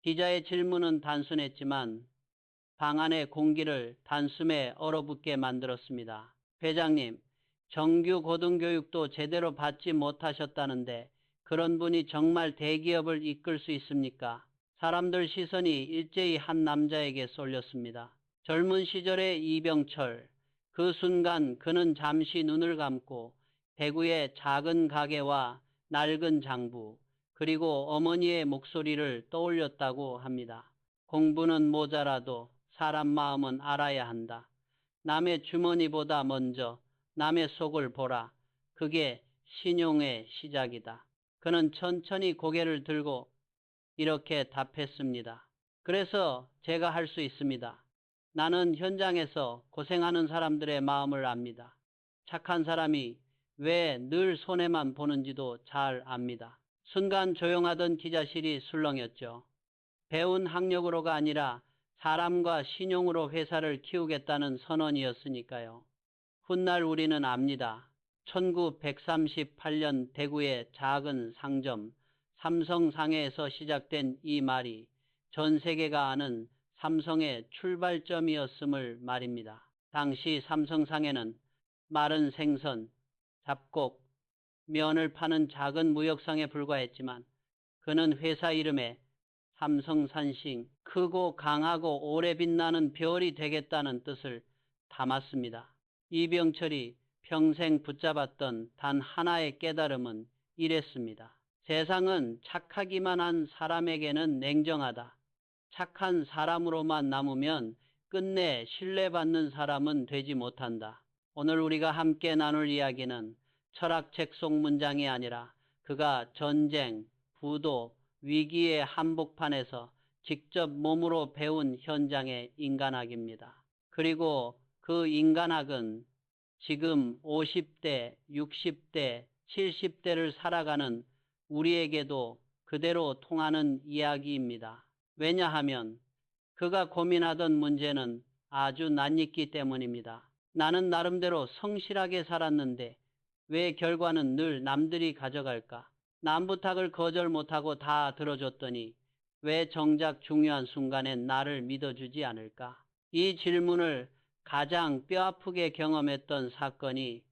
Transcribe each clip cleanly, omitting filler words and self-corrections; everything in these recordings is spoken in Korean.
기자의 질문은 단순했지만 방 안의 공기를 단숨에 얼어붙게 만들었습니다. 회장님, 정규 고등교육도 제대로 받지 못하셨다는데 그런 분이 정말 대기업을 이끌 수 있습니까? 사람들 시선이 일제히 한 남자에게 쏠렸습니다. 젊은 시절의 이병철. 그 순간 그는 잠시 눈을 감고 대구의 작은 가게와 낡은 장부, 그리고 어머니의 목소리를 떠올렸다고 합니다. 공부는 모자라도 사람 마음은 알아야 한다. 남의 주머니보다 먼저 남의 속을 보라. 그게 신용의 시작이다. 그는 천천히 고개를 들고 이렇게 답했습니다. 그래서 제가 할 수 있습니다. 나는 현장에서 고생하는 사람들의 마음을 압니다. 착한 사람이 왜 늘 손해만 보는지도 잘 압니다. 순간 조용하던 기자실이 술렁였죠. 배운 학력으로가 아니라 사람과 신용으로 회사를 키우겠다는 선언이었으니까요. 훗날 우리는 압니다. 1938년 대구의 작은 상점 삼성상해에서 시작된 이 말이 전 세계가 아는 삼성의 출발점이었음을 말입니다. 당시 삼성상해는 마른 생선, 잡곡, 면을 파는 작은 무역상에 불과했지만 그는 회사 이름에 삼성산신, 크고 강하고 오래 빛나는 별이 되겠다는 뜻을 담았습니다. 이병철이 평생 붙잡았던 단 하나의 깨달음은 이랬습니다. 세상은 착하기만 한 사람에게는 냉정하다. 착한 사람으로만 남으면 끝내 신뢰받는 사람은 되지 못한다. 오늘 우리가 함께 나눌 이야기는 철학책 속 문장이 아니라 그가 전쟁, 부도, 위기의 한복판에서 직접 몸으로 배운 현장의 인간학입니다. 그리고 그 인간학은 지금 50대, 60대, 70대를 살아가는 우리에게도 그대로 통하는 이야기입니다. 왜냐하면 그가 고민하던 문제는 아주 낯익기 때문입니다. 나는 나름대로 성실하게 살았는데 왜 결과는 늘 남들이 가져갈까? 남 부탁을 거절 못하고 다 들어줬더니 왜 정작 중요한 순간엔 나를 믿어주지 않을까? 이 질문을 가장 뼈아프게 경험했던 사건이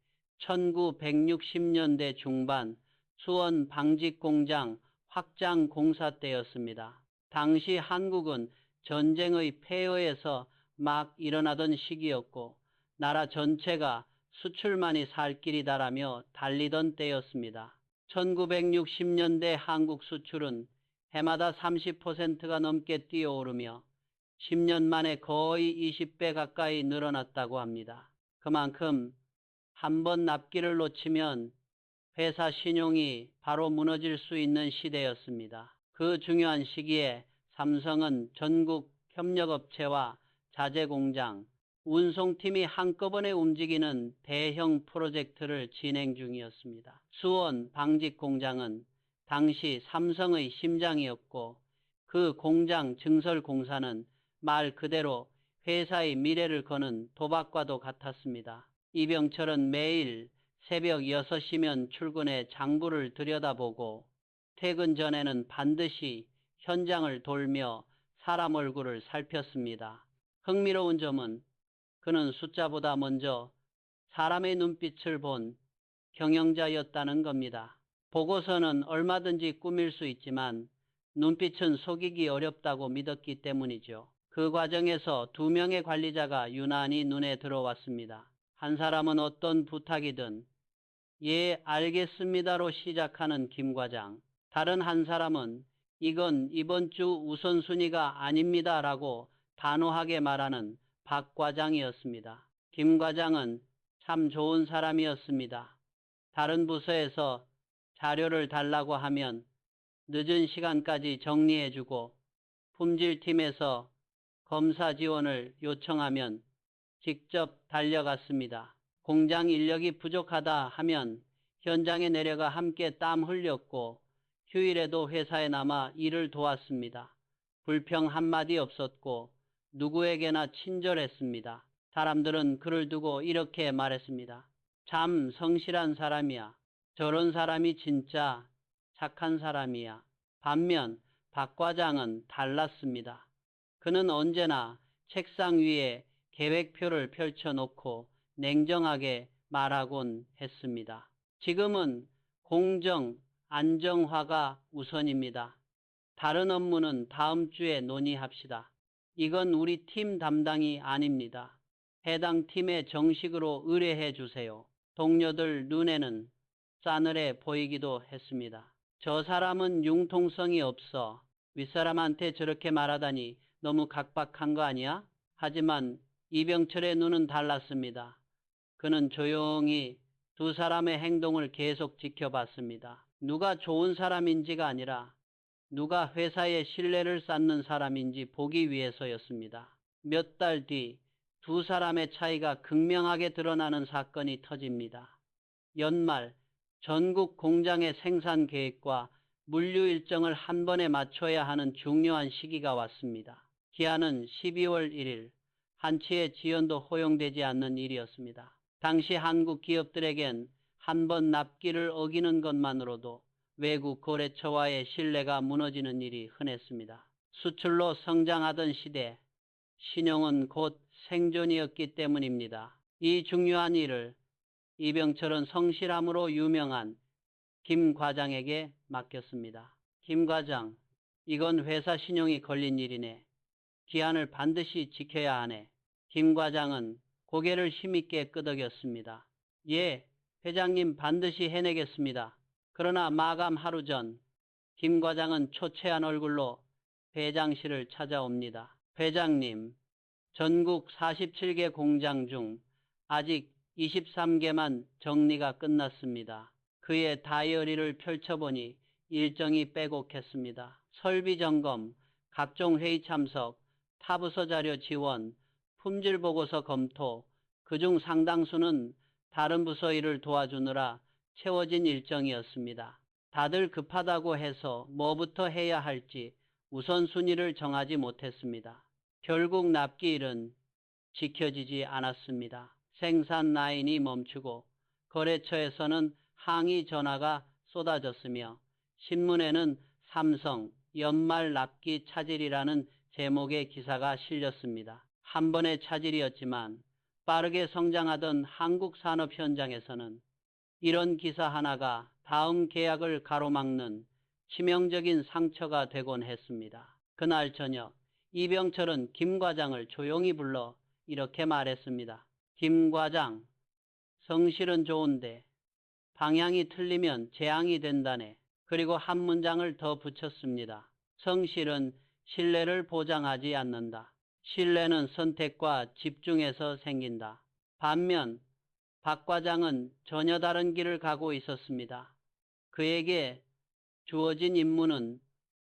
1960년대 중반 수원 방직공장 확장 공사 때였습니다. 당시 한국은 전쟁의 폐허에서 막 일어나던 시기였고 나라 전체가 수출만이 살 길이다라며 달리던 때였습니다. 1960년대 한국 수출은 해마다 30%가 넘게 뛰어오르며 10년 만에 거의 20배 가까이 늘어났다고 합니다. 그만큼 한 번 납기를 놓치면 회사 신용이 바로 무너질 수 있는 시대였습니다. 그 중요한 시기에 삼성은 전국 협력업체와 자재공장, 운송팀이 한꺼번에 움직이는 대형 프로젝트를 진행 중이었습니다. 수원 방직공장은 당시 삼성의 심장이었고 그 공장 증설공사는 말 그대로 회사의 미래를 거는 도박과도 같았습니다. 이병철은 매일 새벽 6시면 출근해 장부를 들여다보고 퇴근 전에는 반드시 현장을 돌며 사람 얼굴을 살폈습니다. 흥미로운 점은 그는 숫자보다 먼저 사람의 눈빛을 본 경영자였다는 겁니다. 보고서는 얼마든지 꾸밀 수 있지만 눈빛은 속이기 어렵다고 믿었기 때문이죠. 그 과정에서 두 명의 관리자가 유난히 눈에 들어왔습니다. 한 사람은 어떤 부탁이든 예, 알겠습니다로 시작하는 김 과장. 다른 한 사람은 이건 이번 주 우선순위가 아닙니다라고 단호하게 말하는 박 과장이었습니다. 김 과장은 참 좋은 사람이었습니다. 다른 부서에서 자료를 달라고 하면 늦은 시간까지 정리해주고 품질팀에서 검사 지원을 요청하면 직접 달려갔습니다. 공장 인력이 부족하다 하면 현장에 내려가 함께 땀 흘렸고 휴일에도 회사에 남아 일을 도왔습니다. 불평 한마디 없었고 누구에게나 친절했습니다. 사람들은 그를 두고 이렇게 말했습니다. 참 성실한 사람이야. 저런 사람이 진짜 착한 사람이야. 반면 박 과장은 달랐습니다. 그는 언제나 책상 위에 계획표를 펼쳐놓고 냉정하게 말하곤 했습니다. 지금은 공정, 안정화가 우선입니다. 다른 업무는 다음 주에 논의합시다. 이건 우리 팀 담당이 아닙니다. 해당 팀에 정식으로 의뢰해 주세요. 동료들 눈에는 싸늘해 보이기도 했습니다. 저 사람은 융통성이 없어. 윗사람한테 저렇게 말하다니 너무 각박한 거 아니야? 하지만 이병철의 눈은 달랐습니다. 그는 조용히 두 사람의 행동을 계속 지켜봤습니다. 누가 좋은 사람인지가 아니라 누가 회사의 신뢰를 쌓는 사람인지 보기 위해서였습니다. 몇 달 뒤 두 사람의 차이가 극명하게 드러나는 사건이 터집니다. 연말 전국 공장의 생산 계획과 물류 일정을 한 번에 맞춰야 하는 중요한 시기가 왔습니다. 기한은 12월 1일, 한치의 지연도 허용되지 않는 일이었습니다. 당시 한국 기업들에겐 한 번 납기를 어기는 것만으로도 외국 거래처와의 신뢰가 무너지는 일이 흔했습니다. 수출로 성장하던 시대, 신용은 곧 생존이었기 때문입니다. 이 중요한 일을 이병철은 성실함으로 유명한 김 과장에게 맡겼습니다. 김 과장, 이건 회사 신용이 걸린 일이네. 기한을 반드시 지켜야 하네. 김 과장은 고개를 힘있게 끄덕였습니다. 예, 회장님 반드시 해내겠습니다. 그러나 마감 하루 전 김 과장은 초췌한 얼굴로 회장실을 찾아옵니다. 회장님, 전국 47개 공장 중 아직 23개만 정리가 끝났습니다. 그의 다이어리를 펼쳐보니 일정이 빼곡했습니다. 설비 점검, 각종 회의 참석, 타부서 자료 지원, 품질 보고서 검토, 그중 상당수는 다른 부서 일을 도와주느라 채워진 일정이었습니다. 다들 급하다고 해서 뭐부터 해야 할지 우선순위를 정하지 못했습니다. 결국 납기일은 지켜지지 않았습니다. 생산 라인이 멈추고 거래처에서는 항의 전화가 쏟아졌으며 신문에는 삼성 연말 납기 차질이라는 제목의 기사가 실렸습니다. 한 번의 차질이었지만 빠르게 성장하던 한국 산업 현장에서는 이런 기사 하나가 다음 계약을 가로막는 치명적인 상처가 되곤 했습니다. 그날 저녁 이병철은 김 과장을 조용히 불러 이렇게 말했습니다. 김 과장, 성실은 좋은데 방향이 틀리면 재앙이 된다네. 그리고 한 문장을 더 붙였습니다. 성실은 신뢰를 보장하지 않는다. 신뢰는 선택과 집중에서 생긴다. 반면 박 과장은 전혀 다른 길을 가고 있었습니다. 그에게 주어진 임무는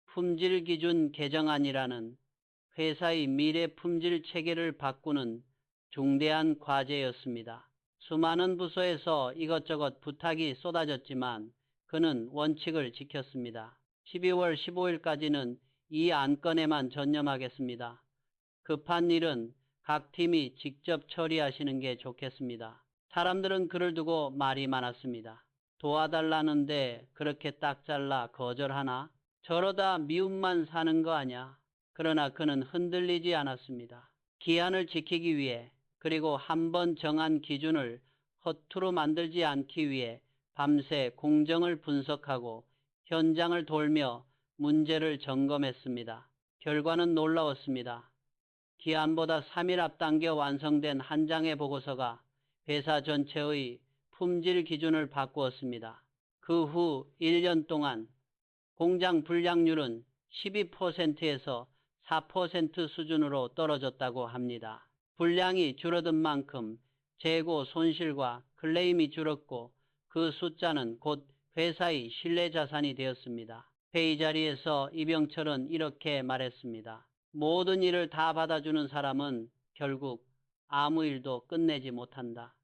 품질 기준 개정안이라는 회사의 미래 품질 체계를 바꾸는 중대한 과제였습니다. 수많은 부서에서 이것저것 부탁이 쏟아졌지만 그는 원칙을 지켰습니다. 12월 15일까지는 이 안건에만 전념하겠습니다. 급한 일은 각 팀이 직접 처리하시는 게 좋겠습니다. 사람들은 그를 두고 말이 많았습니다. 도와달라는데 그렇게 딱 잘라 거절하나? 저러다 미움만 사는 거 아냐? 그러나 그는 흔들리지 않았습니다. 기한을 지키기 위해 그리고 한 번 정한 기준을 허투루 만들지 않기 위해 밤새 공정을 분석하고 현장을 돌며 문제를 점검했습니다. 결과는 놀라웠습니다. 기한보다 3일 앞당겨 완성된 한 장의 보고서가 회사 전체의 품질 기준을 바꾸었습니다. 그 후 1년 동안 공장 불량률은 12%에서 4% 수준으로 떨어졌다고 합니다. 불량이 줄어든 만큼 재고 손실과 클레임이 줄었고 그 숫자는 곧 회사의 신뢰 자산이 되었습니다. 회의 자리에서 이병철은 이렇게 말했습니다. 모든 일을 다 받아주는 사람은 결국 아무 일도 끝내지 못한다.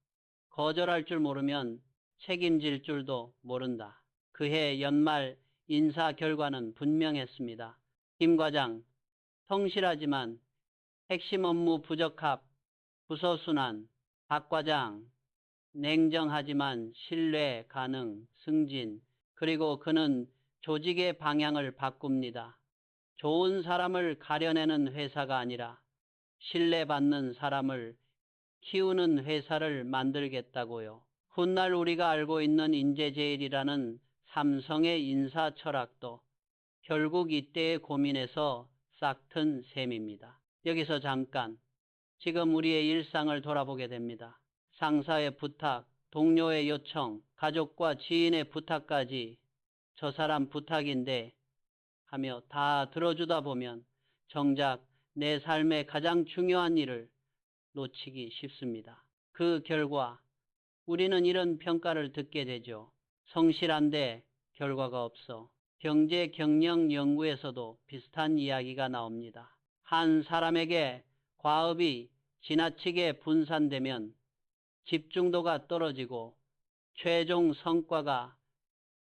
거절할 줄 모르면 책임질 줄도 모른다. 그해 연말 인사 결과는 분명했습니다. 김 과장, 성실하지만 핵심 업무 부적합, 부서 순환. 박 과장, 냉정하지만 신뢰 가능, 승진. 그리고 그는 조직의 방향을 바꿉니다. 좋은 사람을 가려내는 회사가 아니라 신뢰받는 사람을 키우는 회사를 만들겠다고요. 훗날 우리가 알고 있는 인재제일이라는 삼성의 인사 철학도 결국 이때의 고민에서 싹튼 셈입니다. 여기서 잠깐 지금 우리의 일상을 돌아보게 됩니다. 상사의 부탁, 동료의 요청, 가족과 지인의 부탁까지 저 사람 부탁인데 하며 다 들어주다 보면 정작 내 삶의 가장 중요한 일을 놓치기 쉽습니다. 그 결과 우리는 이런 평가를 듣게 되죠. 성실한데 결과가 없어. 경제 경영 연구에서도 비슷한 이야기가 나옵니다. 한 사람에게 과업이 지나치게 분산되면 집중도가 떨어지고 최종 성과가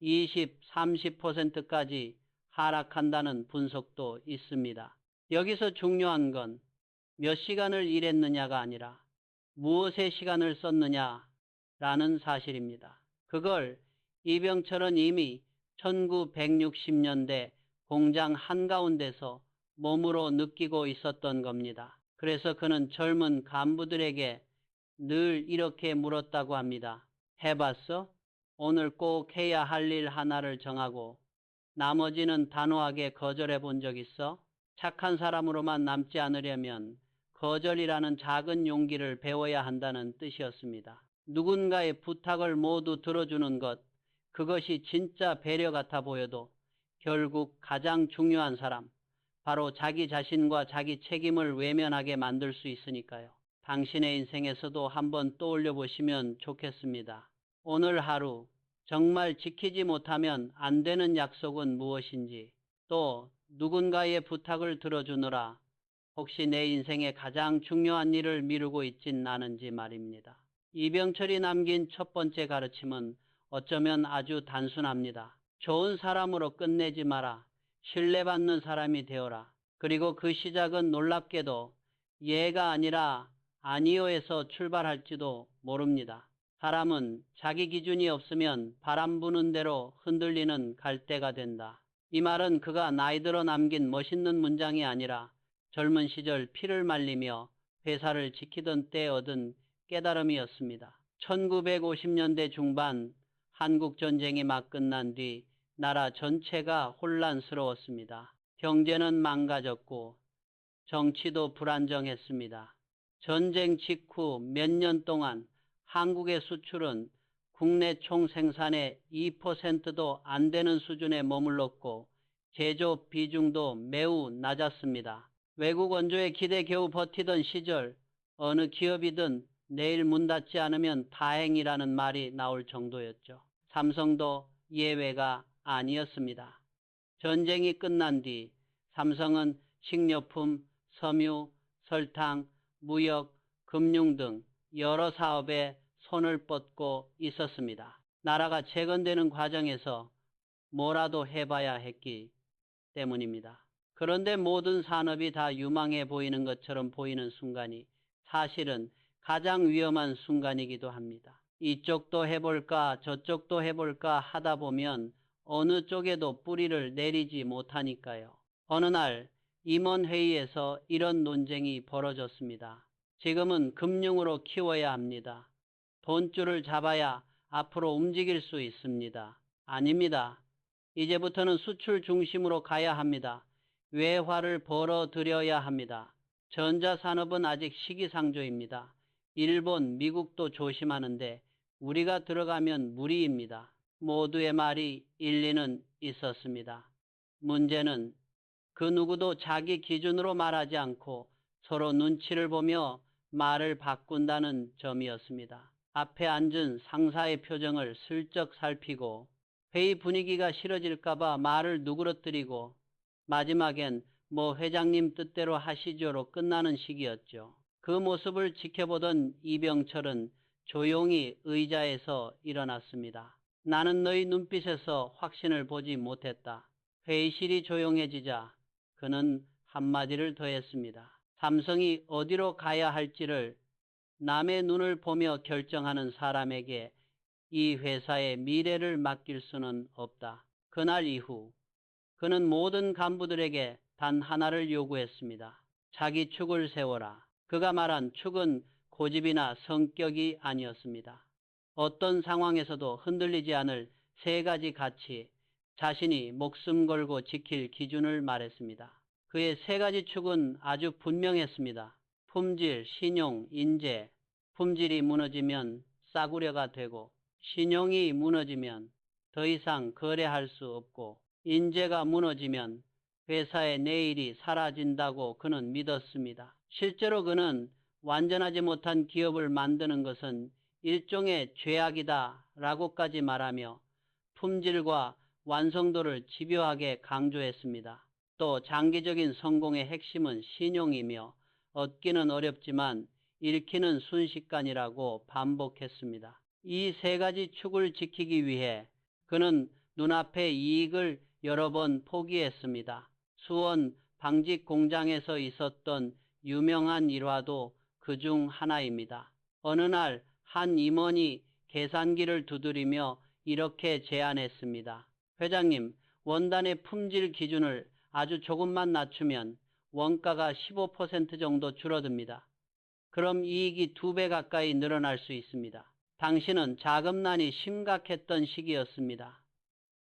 20, 30%까지 하락한다는 분석도 있습니다. 여기서 중요한 건 몇 시간을 일했느냐가 아니라 무엇에 시간을 썼느냐라는 사실입니다. 그걸 이병철은 이미 1960년대 공장 한가운데서 몸으로 느끼고 있었던 겁니다. 그래서 그는 젊은 간부들에게 늘 이렇게 물었다고 합니다. 해봤어? 오늘 꼭 해야 할 일 하나를 정하고 나머지는 단호하게 거절해 본 적 있어? 착한 사람으로만 남지 않으려면 거절이라는 작은 용기를 배워야 한다는 뜻이었습니다. 누군가의 부탁을 모두 들어주는 것, 그것이 진짜 배려 같아 보여도 결국 가장 중요한 사람, 바로 자기 자신과 자기 책임을 외면하게 만들 수 있으니까요. 당신의 인생에서도 한번 떠올려 보시면 좋겠습니다. 오늘 하루 정말 지키지 못하면 안 되는 약속은 무엇인지, 또 누군가의 부탁을 들어주느라 혹시 내 인생의 가장 중요한 일을 미루고 있진 않은지 말입니다. 이병철이 남긴 첫 번째 가르침은 어쩌면 아주 단순합니다. 좋은 사람으로 끝내지 마라. 신뢰받는 사람이 되어라. 그리고 그 시작은 놀랍게도 예가 아니라 아니요에서 출발할지도 모릅니다. 사람은 자기 기준이 없으면 바람 부는 대로 흔들리는 갈대가 된다. 이 말은 그가 나이 들어 남긴 멋있는 문장이 아니라 젊은 시절 피를 말리며 회사를 지키던 때 얻은 깨달음이었습니다. 1950년대 중반 한국전쟁이 막 끝난 뒤 나라 전체가 혼란스러웠습니다. 경제는 망가졌고 정치도 불안정했습니다. 전쟁 직후 몇 년 동안 한국의 수출은 국내 총생산의 2%도 안 되는 수준에 머물렀고 제조업 비중도 매우 낮았습니다. 외국 원조의 기대 겨우 버티던 시절 어느 기업이든 내일 문 닫지 않으면 다행이라는 말이 나올 정도였죠. 삼성도 예외가 아니었습니다. 전쟁이 끝난 뒤 삼성은 식료품, 섬유, 설탕, 무역, 금융 등 여러 사업에 손을 뻗고 있었습니다. 나라가 재건되는 과정에서 뭐라도 해봐야 했기 때문입니다. 그런데 모든 산업이 다 유망해 보이는 것처럼 보이는 순간이 사실은 가장 위험한 순간이기도 합니다. 이쪽도 해볼까 저쪽도 해볼까 하다 보면 어느 쪽에도 뿌리를 내리지 못하니까요. 어느 날 임원회의에서 이런 논쟁이 벌어졌습니다. 지금은 금융으로 키워야 합니다. 돈줄을 잡아야 앞으로 움직일 수 있습니다. 아닙니다. 이제부터는 수출 중심으로 가야 합니다. 외화를 벌어들여야 합니다. 전자산업은 아직 시기상조입니다. 일본, 미국도 조심하는데 우리가 들어가면 무리입니다. 모두의 말이 일리는 있었습니다. 문제는 그 누구도 자기 기준으로 말하지 않고 서로 눈치를 보며 말을 바꾼다는 점이었습니다. 앞에 앉은 상사의 표정을 슬쩍 살피고 회의 분위기가 싫어질까봐 말을 누그러뜨리고 마지막엔 뭐 회장님 뜻대로 하시죠로 끝나는 식이었죠. 그 모습을 지켜보던 이병철은 조용히 의자에서 일어났습니다. 나는 너희 눈빛에서 확신을 보지 못했다. 회의실이 조용해지자 그는 한마디를 더했습니다. 삼성이 어디로 가야 할지를 남의 눈을 보며 결정하는 사람에게 이 회사의 미래를 맡길 수는 없다. 그날 이후 그는 모든 간부들에게 단 하나를 요구했습니다. 자기 축을 세워라. 그가 말한 축은 고집이나 성격이 아니었습니다. 어떤 상황에서도 흔들리지 않을 세 가지 가치, 자신이 목숨 걸고 지킬 기준을 말했습니다. 그의 세 가지 축은 아주 분명했습니다. 품질, 신용, 인재. 품질이 무너지면 싸구려가 되고, 신용이 무너지면 더 이상 거래할 수 없고, 인재가 무너지면 회사의 내일이 사라진다고 그는 믿었습니다. 실제로 그는 완전하지 못한 기업을 만드는 것은 일종의 죄악이다 라고까지 말하며 품질과 완성도를 집요하게 강조했습니다. 또 장기적인 성공의 핵심은 신용이며 얻기는 어렵지만 잃기는 순식간이라고 반복했습니다. 이 세 가지 축을 지키기 위해 그는 눈앞의 이익을 여러 번 포기했습니다. 수원 방직 공장에서 있었던 유명한 일화도 그중 하나입니다. 어느 날 한 임원이 계산기를 두드리며 이렇게 제안했습니다. 회장님, 원단의 품질 기준을 아주 조금만 낮추면 원가가 15% 정도 줄어듭니다. 그럼 이익이 2배 가까이 늘어날 수 있습니다. 당시는 자금난이 심각했던 시기였습니다.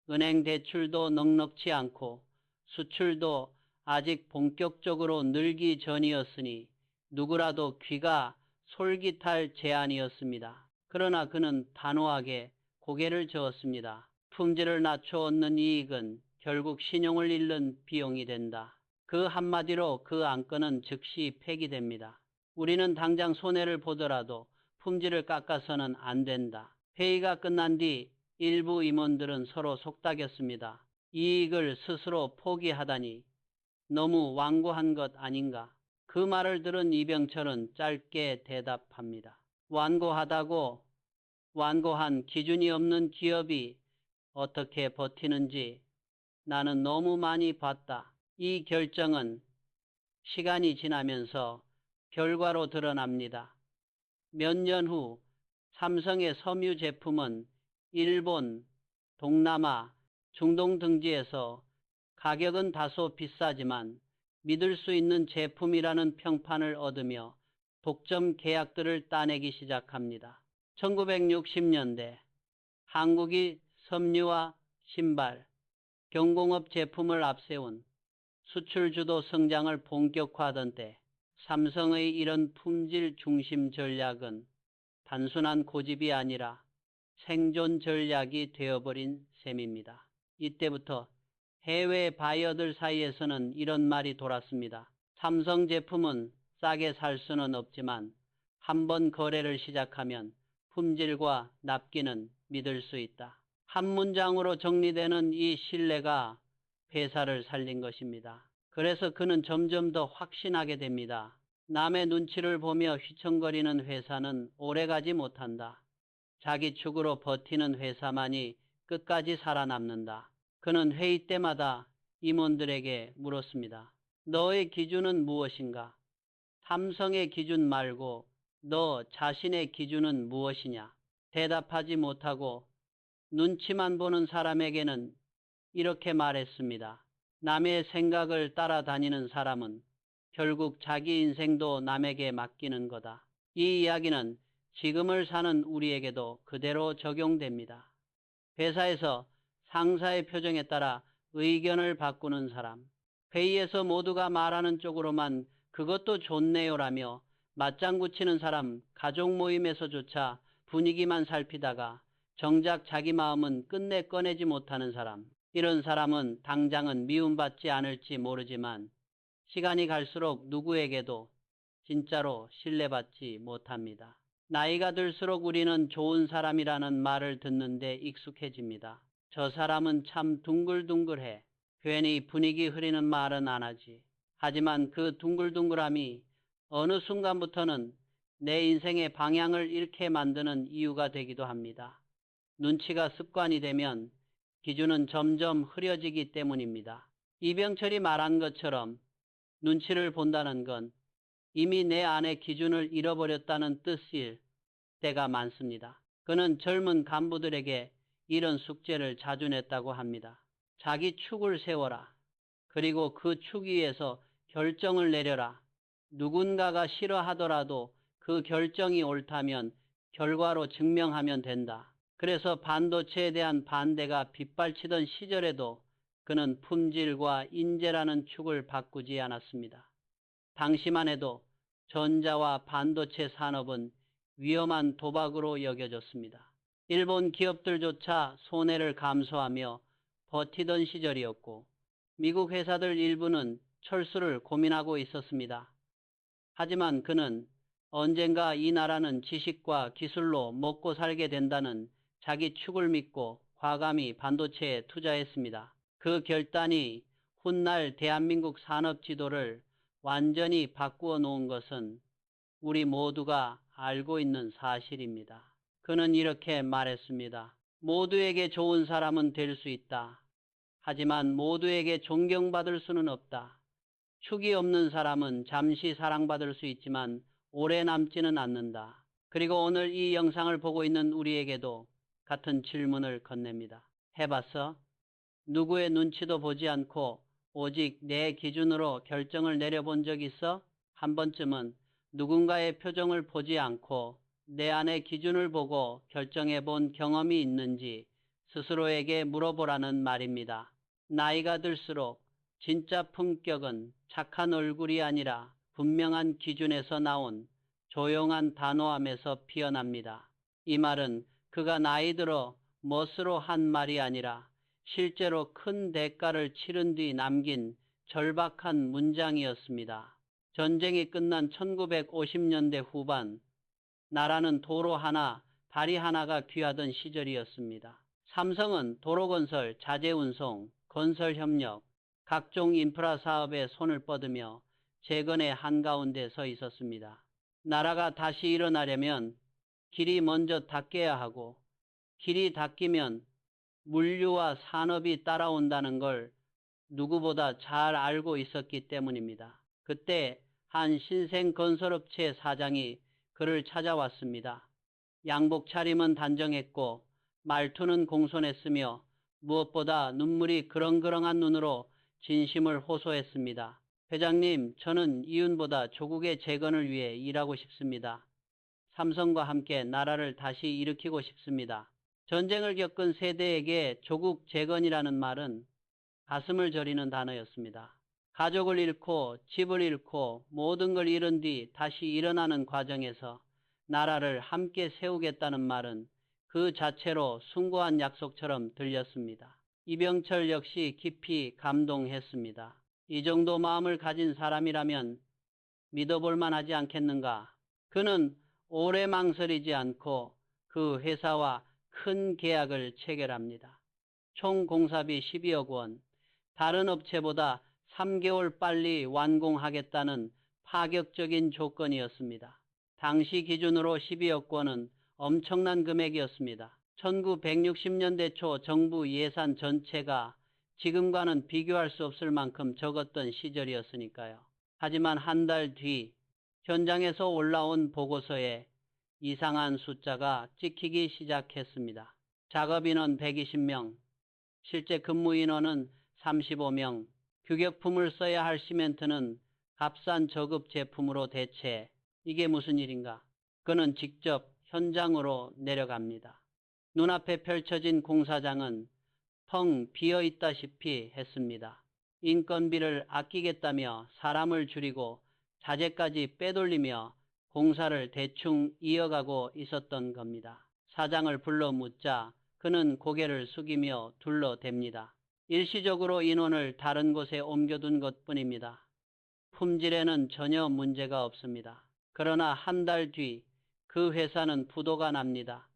은행 대출도 넉넉지 않고 수출도 아직 본격적으로 늘기 전이었으니 누구라도 귀가 솔깃할 제안이었습니다. 그러나 그는 단호하게 고개를 저었습니다. 품질을 낮춰 얻는 이익은 결국 신용을 잃는 비용이 된다. 그 한마디로 그 안건은 즉시 폐기됩니다. 우리는 당장 손해를 보더라도 품질을 깎아서는 안 된다. 회의가 끝난 뒤 일부 임원들은 서로 속닥였습니다. 이익을 스스로 포기하다니 너무 완고한 것 아닌가. 그 말을 들은 이병철은 짧게 대답합니다. 완고하다고? 완고한 기준이 없는 기업이 어떻게 버티는지 나는 너무 많이 봤다. 이 결정은 시간이 지나면서 결과로 드러납니다. 몇 년 후 삼성의 섬유 제품은 일본, 동남아, 중동 등지에서 가격은 다소 비싸지만 믿을 수 있는 제품이라는 평판을 얻으며 독점 계약들을 따내기 시작합니다. 1960년대 한국이 섬유와 신발, 경공업 제품을 앞세운 수출주도 성장을 본격화하던 때 삼성의 이런 품질 중심 전략은 단순한 고집이 아니라 생존 전략이 되어버린 셈입니다. 이때부터 해외 바이어들 사이에서는 이런 말이 돌았습니다. 삼성 제품은 싸게 살 수는 없지만 한번 거래를 시작하면 품질과 납기는 믿을 수 있다. 한 문장으로 정리되는 이 신뢰가 회사를 살린 것입니다. 그래서 그는 점점 더 확신하게 됩니다. 남의 눈치를 보며 휘청거리는 회사는 오래가지 못한다. 자기 축으로 버티는 회사만이 끝까지 살아남는다. 그는 회의 때마다 임원들에게 물었습니다. 너의 기준은 무엇인가? 삼성의 기준 말고 너 자신의 기준은 무엇이냐? 대답하지 못하고 눈치만 보는 사람에게는 이렇게 말했습니다. 남의 생각을 따라다니는 사람은 결국 자기 인생도 남에게 맡기는 거다. 이 이야기는 지금을 사는 우리에게도 그대로 적용됩니다. 회사에서 상사의 표정에 따라 의견을 바꾸는 사람, 회의에서 모두가 말하는 쪽으로만 그것도 좋네요라며 맞장구 치는 사람, 가족 모임에서조차 분위기만 살피다가 정작 자기 마음은 끝내 꺼내지 못하는 사람, 이런 사람은 당장은 미움받지 않을지 모르지만 시간이 갈수록 누구에게도 진짜로 신뢰받지 못합니다. 나이가 들수록 우리는 좋은 사람이라는 말을 듣는데 익숙해집니다. 저 사람은 참 둥글둥글해. 괜히 분위기 흐리는 말은 안 하지. 하지만 그 둥글둥글함이 어느 순간부터는 내 인생의 방향을 잃게 만드는 이유가 되기도 합니다. 눈치가 습관이 되면 기준은 점점 흐려지기 때문입니다. 이병철이 말한 것처럼 눈치를 본다는 건 이미 내 안의 기준을 잃어버렸다는 뜻일 때가 많습니다. 그는 젊은 간부들에게 이런 숙제를 자주 냈다고 합니다. 자기 축을 세워라. 그리고 그 축 위에서 결정을 내려라. 누군가가 싫어하더라도 그 결정이 옳다면 결과로 증명하면 된다. 그래서 반도체에 대한 반대가 빗발치던 시절에도 그는 품질과 인재라는 축을 바꾸지 않았습니다. 당시만 해도 전자와 반도체 산업은 위험한 도박으로 여겨졌습니다. 일본 기업들조차 손해를 감수하며 버티던 시절이었고 미국 회사들 일부는 철수를 고민하고 있었습니다. 하지만 그는 언젠가 이 나라는 지식과 기술로 먹고 살게 된다는 자기 축을 믿고 과감히 반도체에 투자했습니다. 그 결단이 훗날 대한민국 산업 지도를 완전히 바꾸어 놓은 것은 우리 모두가 알고 있는 사실입니다. 그는 이렇게 말했습니다. 모두에게 좋은 사람은 될 수 있다. 하지만 모두에게 존경받을 수는 없다. 축이 없는 사람은 잠시 사랑받을 수 있지만 오래 남지는 않는다. 그리고 오늘 이 영상을 보고 있는 우리에게도 같은 질문을 건넵니다. 해봤어? 누구의 눈치도 보지 않고 오직 내 기준으로 결정을 내려본 적 있어? 한 번쯤은 누군가의 표정을 보지 않고 내 안의 기준을 보고 결정해 본 경험이 있는지 스스로에게 물어보라는 말입니다. 나이가 들수록 진짜 품격은 착한 얼굴이 아니라 분명한 기준에서 나온 조용한 단호함에서 피어납니다. 이 말은 그가 나이 들어 멋으로 한 말이 아니라 실제로 큰 대가를 치른 뒤 남긴 절박한 문장이었습니다. 전쟁이 끝난 1950년대 후반, 나라는 도로 하나, 다리 하나가 귀하던 시절이었습니다. 삼성은 도로건설, 자재운송, 건설협력, 각종 인프라 사업에 손을 뻗으며 재건의 한가운데 서 있었습니다. 나라가 다시 일어나려면 길이 먼저 닦여야 하고 길이 닦이면 물류와 산업이 따라온다는 걸 누구보다 잘 알고 있었기 때문입니다. 그때 한 신생건설업체 사장이 그를 찾아왔습니다. 양복 차림은 단정했고 말투는 공손했으며 무엇보다 눈물이 그렁그렁한 눈으로 진심을 호소했습니다. 회장님, 저는 이윤보다 조국의 재건을 위해 일하고 싶습니다. 삼성과 함께 나라를 다시 일으키고 싶습니다. 전쟁을 겪은 세대에게 조국 재건이라는 말은 가슴을 저리는 단어였습니다. 가족을 잃고 집을 잃고 모든 걸 잃은 뒤 다시 일어나는 과정에서 나라를 함께 세우겠다는 말은 그 자체로 숭고한 약속처럼 들렸습니다. 이병철 역시 깊이 감동했습니다. 이 정도 마음을 가진 사람이라면 믿어볼 만하지 않겠는가. 그는 오래 망설이지 않고 그 회사와 큰 계약을 체결합니다. 총 공사비 12억 원, 다른 업체보다 3개월 빨리 완공하겠다는 파격적인 조건이었습니다. 당시 기준으로 12억 원은 엄청난 금액이었습니다. 1960년대 초 정부 예산 전체가 지금과는 비교할 수 없을 만큼 적었던 시절이었으니까요. 하지만 한 달 뒤 현장에서 올라온 보고서에 이상한 숫자가 찍히기 시작했습니다. 작업인원 120명, 실제 근무 인원은 35명, 규격품을 써야 할 시멘트는 값싼 저급 제품으로 대체. 이게 무슨 일인가? 그는 직접 현장으로 내려갑니다. 눈앞에 펼쳐진 공사장은 텅 비어 있다시피 했습니다. 인건비를 아끼겠다며 사람을 줄이고 자재까지 빼돌리며 공사를 대충 이어가고 있었던 겁니다. 사장을 불러 묻자 그는 고개를 숙이며 둘러댑니다. 일시적으로 인원을 다른 곳에 옮겨둔 것뿐입니다. 품질에는 전혀 문제가 없습니다. 그러나 한 달 뒤 그 회사는 부도가 납니다.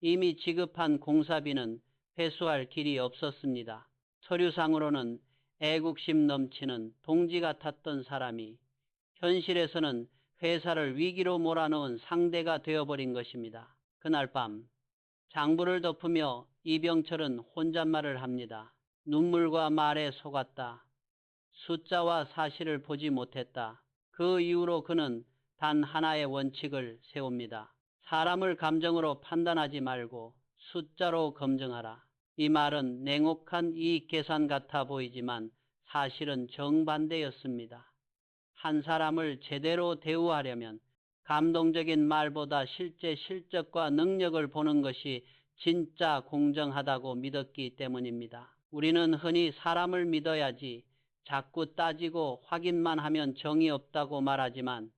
이미 지급한 공사비는 회수할 길이 없었습니다. 서류상으로는 애국심 넘치는 동지 같았던 사람이 현실에서는 회사를 위기로 몰아넣은 상대가 되어버린 것입니다. 그날 밤 장부를 덮으며 이병철은 혼잣말을 합니다. 눈물과 말에 속았다. 숫자와 사실을 보지 못했다. 그 이후로 그는 단 하나의 원칙을 세웁니다. 사람을 감정으로 판단하지 말고 숫자로 검증하라. 이 말은 냉혹한 이익 계산 같아 보이지만 사실은 정반대였습니다. 한 사람을 제대로 대우하려면 감동적인 말보다 실제 실적과 능력을 보는 것이 진짜 공정하다고 믿었기 때문입니다. 우리는 흔히 사람을 믿어야지, 자꾸 따지고 확인만 하면 정이 없다고 말하지만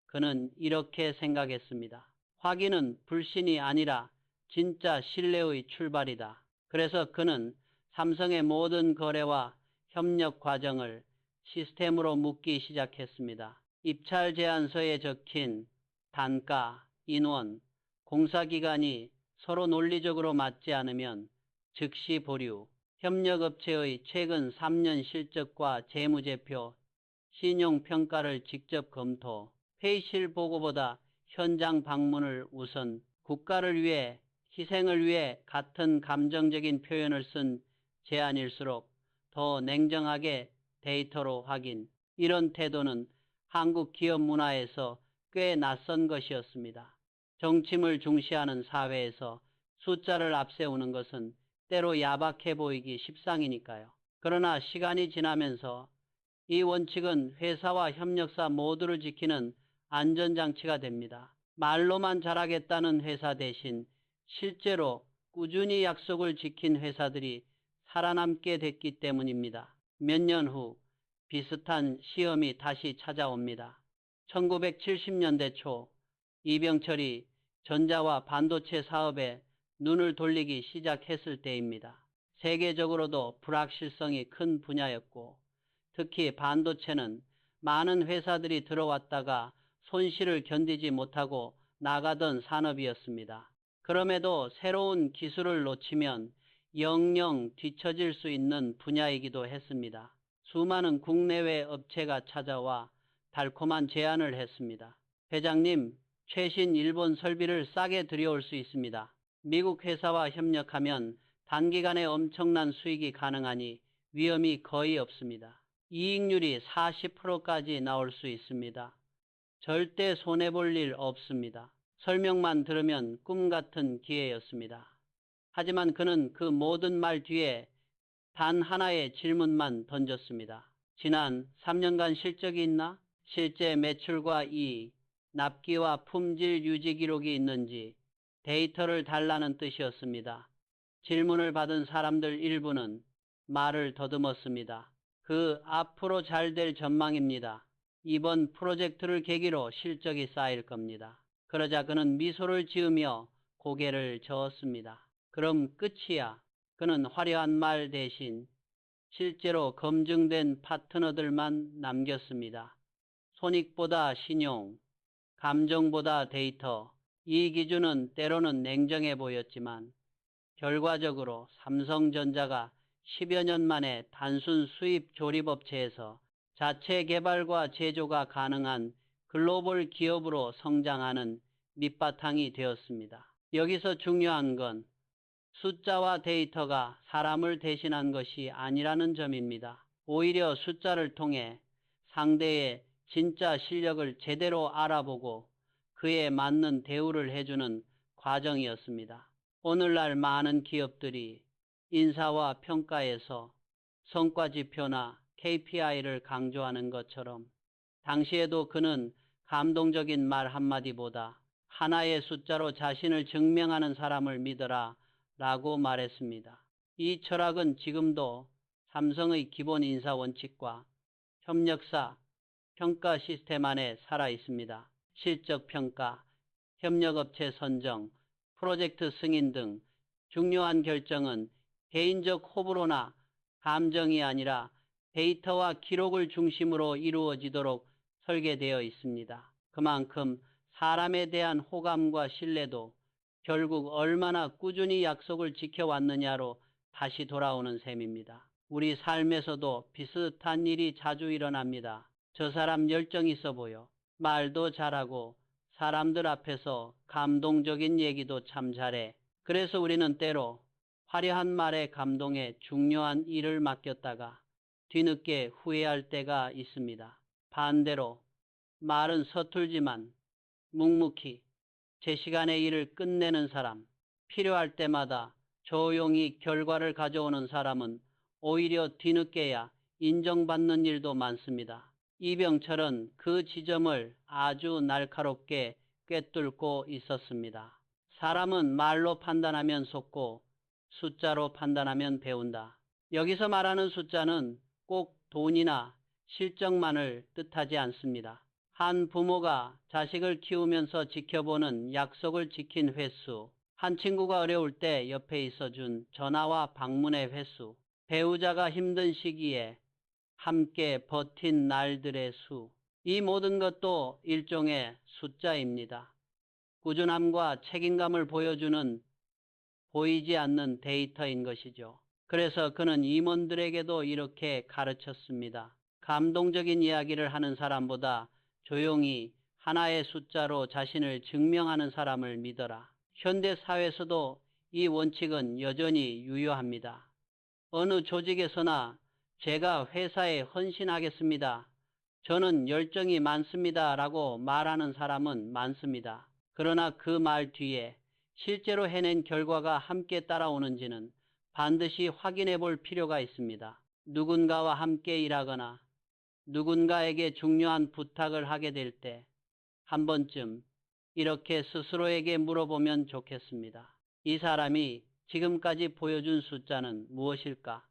그는 이렇게 생각했습니다. 확인은 불신이 아니라 진짜 신뢰의 출발이다. 그래서 그는 삼성의 모든 거래와 협력 과정을 시스템으로 묻기 시작했습니다. 입찰 제안서에 적힌 단가, 인원, 공사기간이 서로 논리적으로 맞지 않으면 즉시 보류, 협력업체의 최근 3년 실적과 재무제표, 신용평가를 직접 검토, 회의실 보고보다 현장 방문을 우선, 국가를 위해, 희생을 위해 같은 감정적인 표현을 쓴 제안일수록 더 냉정하게 데이터로 확인. 이런 태도는 한국 기업 문화에서 꽤 낯선 것이었습니다. 정침을 중시하는 사회에서 숫자를 앞세우는 것은 때로 야박해 보이기 십상이니까요. 그러나 시간이 지나면서 이 원칙은 회사와 협력사 모두를 지키는 안전장치가 됩니다. 말로만 잘하겠다는 회사 대신 실제로 꾸준히 약속을 지킨 회사들이 살아남게 됐기 때문입니다. 몇 년 후 비슷한 시험이 다시 찾아옵니다. 1970년대 초 이병철이 전자와 반도체 사업에 눈을 돌리기 시작했을 때입니다. 세계적으로도 불확실성이 큰 분야였고 특히 반도체는 많은 회사들이 들어왔다가 손실을 견디지 못하고 나가던 산업이었습니다. 그럼에도 새로운 기술을 놓치면 영영 뒤처질 수 있는 분야이기도 했습니다. 수많은 국내외 업체가 찾아와 달콤한 제안을 했습니다. 회장님, 최신 일본 설비를 싸게 들여올 수 있습니다. 미국 회사와 협력하면 단기간에 엄청난 수익이 가능하니 위험이 거의 없습니다. 이익률이 40%까지 나올 수 있습니다. 절대 손해볼 일 없습니다. 설명만 들으면 꿈같은 기회였습니다. 하지만 그는 그 모든 말 뒤에 단 하나의 질문만 던졌습니다. 지난 3년간 실적이 있나? 실제 매출과 이익, 납기와 품질 유지 기록이 있는지 데이터를 달라는 뜻이었습니다. 질문을 받은 사람들 일부는 말을 더듬었습니다. 그 앞으로 잘 될 전망입니다. 이번 프로젝트를 계기로 실적이 쌓일 겁니다. 그러자 그는 미소를 지으며 고개를 저었습니다. 그럼 끝이야. 그는 화려한 말 대신 실제로 검증된 파트너들만 남겼습니다. 손익보다 신용, 감정보다 데이터. 이 기준은 때로는 냉정해 보였지만 결과적으로 삼성전자가 10여 년 만에 단순 수입 조립업체에서 자체 개발과 제조가 가능한 글로벌 기업으로 성장하는 밑바탕이 되었습니다. 여기서 중요한 건 숫자와 데이터가 사람을 대신한 것이 아니라는 점입니다. 오히려 숫자를 통해 상대의 진짜 실력을 제대로 알아보고 그에 맞는 대우를 해주는 과정이었습니다. 오늘날 많은 기업들이 인사와 평가에서 성과지표나 KPI를 강조하는 것처럼 당시에도 그는 감동적인 말 한마디보다 하나의 숫자로 자신을 증명하는 사람을 믿어라 라고 말했습니다. 이 철학은 지금도 삼성의 기본 인사 원칙과 협력사 평가 시스템 안에 살아 있습니다. 실적 평가, 협력업체 선정, 프로젝트 승인 등 중요한 결정은 개인적 호불호나 감정이 아니라 데이터와 기록을 중심으로 이루어지도록 설계되어 있습니다. 그만큼 사람에 대한 호감과 신뢰도 결국 얼마나 꾸준히 약속을 지켜왔느냐로 다시 돌아오는 셈입니다. 우리 삶에서도 비슷한 일이 자주 일어납니다. 저 사람 열정 있어 보여. 말도 잘하고 사람들 앞에서 감동적인 얘기도 참 잘해. 그래서 우리는 때로 화려한 말에 감동해 중요한 일을 맡겼다가 뒤늦게 후회할 때가 있습니다. 반대로 말은 서툴지만 묵묵히 제 시간의 일을 끝내는 사람, 필요할 때마다 조용히 결과를 가져오는 사람은 오히려 뒤늦게야 인정받는 일도 많습니다. 이병철은 그 지점을 아주 날카롭게 꿰뚫고 있었습니다. 사람은 말로 판단하면 속고 숫자로 판단하면 배운다. 여기서 말하는 숫자는 꼭 돈이나 실적만을 뜻하지 않습니다. 한 부모가 자식을 키우면서 지켜보는 약속을 지킨 횟수, 한 친구가 어려울 때 옆에 있어준 전화와 방문의 횟수, 배우자가 힘든 시기에 함께 버틴 날들의 수, 이 모든 것도 일종의 숫자입니다. 꾸준함과 책임감을 보여주는 보이지 않는 데이터인 것이죠. 그래서 그는 임원들에게도 이렇게 가르쳤습니다. 감동적인 이야기를 하는 사람보다 조용히 하나의 숫자로 자신을 증명하는 사람을 믿어라. 현대 사회에서도 이 원칙은 여전히 유효합니다. 어느 조직에서나 제가 회사에 헌신하겠습니다. 저는 열정이 많습니다. 라고 말하는 사람은 많습니다. 그러나 그 말 뒤에 실제로 해낸 결과가 함께 따라오는지는 반드시 확인해 볼 필요가 있습니다. 누군가와 함께 일하거나 누군가에게 중요한 부탁을 하게 될 때 한 번쯤 이렇게 스스로에게 물어보면 좋겠습니다. 이 사람이 지금까지 보여준 숫자는 무엇일까?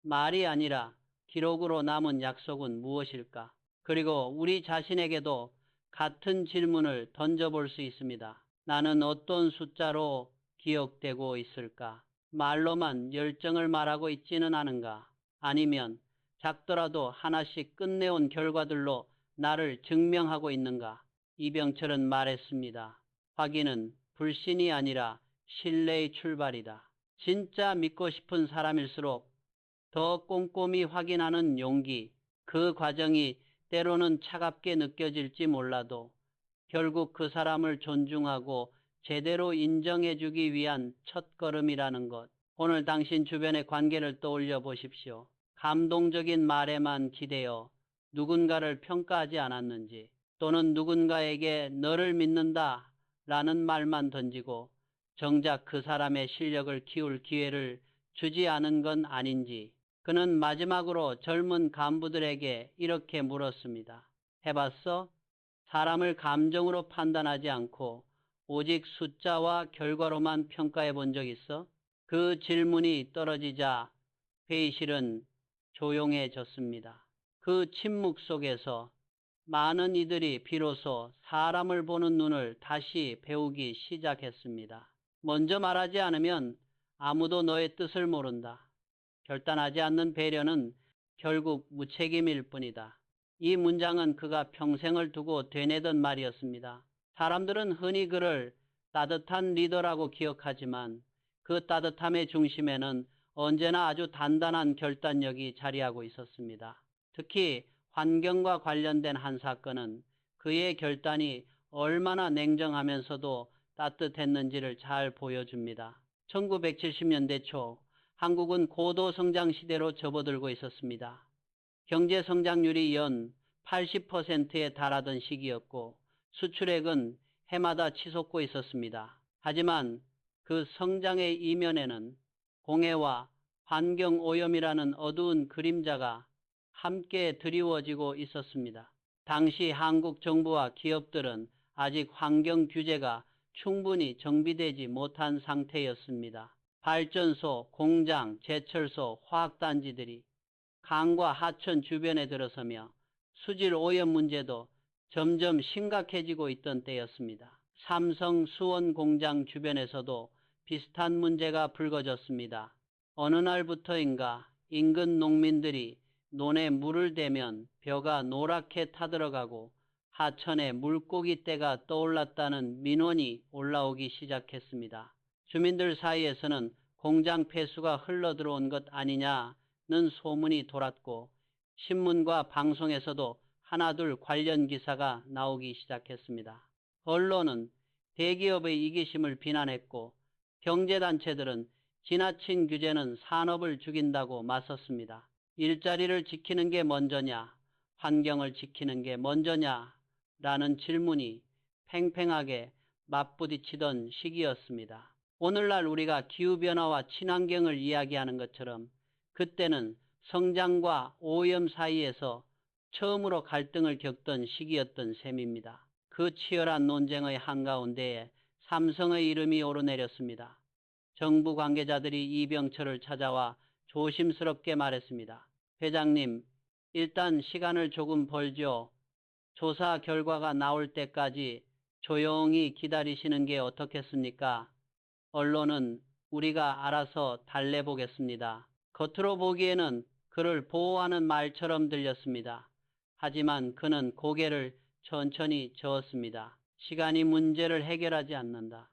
말이 아니라 기록으로 남은 약속은 무엇일까? 그리고 우리 자신에게도 같은 질문을 던져볼 수 있습니다. 나는 어떤 숫자로 기억되고 있을까? 말로만 열정을 말하고 있지는 않은가? 아니면 작더라도 하나씩 끝내온 결과들로 나를 증명하고 있는가? 이병철은 말했습니다. 확인은 불신이 아니라 신뢰의 출발이다. 진짜 믿고 싶은 사람일수록 더 꼼꼼히 확인하는 용기, 그 과정이 때로는 차갑게 느껴질지 몰라도 결국 그 사람을 존중하고 제대로 인정해주기 위한 첫걸음이라는 것. 오늘 당신 주변의 관계를 떠올려 보십시오. 감동적인 말에만 기대어 누군가를 평가하지 않았는지, 또는 누군가에게 너를 믿는다 라는 말만 던지고 정작 그 사람의 실력을 키울 기회를 주지 않은 건 아닌지. 그는 마지막으로 젊은 간부들에게 이렇게 물었습니다. 해봤어? 사람을 감정으로 판단하지 않고 오직 숫자와 결과로만 평가해 본 적 있어? 그 질문이 떨어지자 회의실은 조용해졌습니다. 그 침묵 속에서 많은 이들이 비로소 사람을 보는 눈을 다시 배우기 시작했습니다. 먼저 말하지 않으면 아무도 너의 뜻을 모른다. 결단하지 않는 배려는 결국 무책임일 뿐이다. 이 문장은 그가 평생을 두고 되뇌던 말이었습니다. 사람들은 흔히 그를 따뜻한 리더라고 기억하지만 그 따뜻함의 중심에는 언제나 아주 단단한 결단력이 자리하고 있었습니다. 특히 환경과 관련된 한 사건은 그의 결단이 얼마나 냉정하면서도 따뜻했는지를 잘 보여줍니다. 1970년대 초 한국은 고도 성장 시대로 접어들고 있었습니다. 경제 성장률이 연 80%에 달하던 시기였고 수출액은 해마다 치솟고 있었습니다. 하지만 그 성장의 이면에는 공해와 환경오염이라는 어두운 그림자가 함께 드리워지고 있었습니다. 당시 한국 정부와 기업들은 아직 환경 규제가 충분히 정비되지 못한 상태였습니다. 발전소, 공장, 제철소, 화학단지들이 강과 하천 주변에 들어서며 수질 오염 문제도 점점 심각해지고 있던 때였습니다. 삼성 수원 공장 주변에서도 비슷한 문제가 불거졌습니다. 어느 날부터인가 인근 농민들이 논에 물을 대면 벼가 노랗게 타들어가고 하천에 물고기 떼가 떠올랐다는 민원이 올라오기 시작했습니다. 주민들 사이에서는 공장 폐수가 흘러들어온 것 아니냐는 소문이 돌았고 신문과 방송에서도 하나둘 관련 기사가 나오기 시작했습니다. 언론은 대기업의 이기심을 비난했고 경제단체들은 지나친 규제는 산업을 죽인다고 맞섰습니다. 일자리를 지키는 게 먼저냐, 환경을 지키는 게 먼저냐 라는 질문이 팽팽하게 맞부딪히던 시기였습니다. 오늘날 우리가 기후변화와 친환경을 이야기하는 것처럼 그때는 성장과 오염 사이에서 처음으로 갈등을 겪던 시기였던 셈입니다. 그 치열한 논쟁의 한가운데에 삼성의 이름이 오르내렸습니다. 정부 관계자들이 이병철을 찾아와 조심스럽게 말했습니다. 회장님, 일단 시간을 조금 벌죠. 조사 결과가 나올 때까지 조용히 기다리시는 게 어떻겠습니까? 언론은 우리가 알아서 달래보겠습니다. 겉으로 보기에는 그를 보호하는 말처럼 들렸습니다. 하지만 그는 고개를 천천히 저었습니다. 시간이 문제를 해결하지 않는다.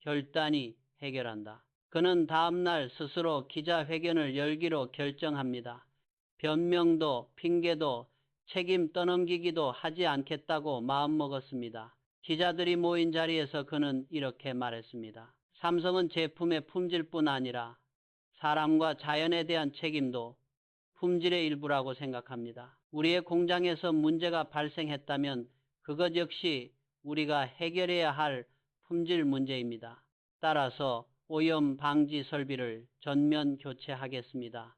결단이 해결한다. 그는 다음날 스스로 기자회견을 열기로 결정합니다. 변명도 핑계도 책임 떠넘기기도 하지 않겠다고 마음먹었습니다. 기자들이 모인 자리에서 그는 이렇게 말했습니다. 삼성은 제품의 품질뿐 아니라 사람과 자연에 대한 책임도 품질의 일부라고 생각합니다. 우리의 공장에서 문제가 발생했다면 그것 역시 우리가 해결해야 할 품질 문제입니다. 따라서 오염 방지 설비를 전면 교체하겠습니다.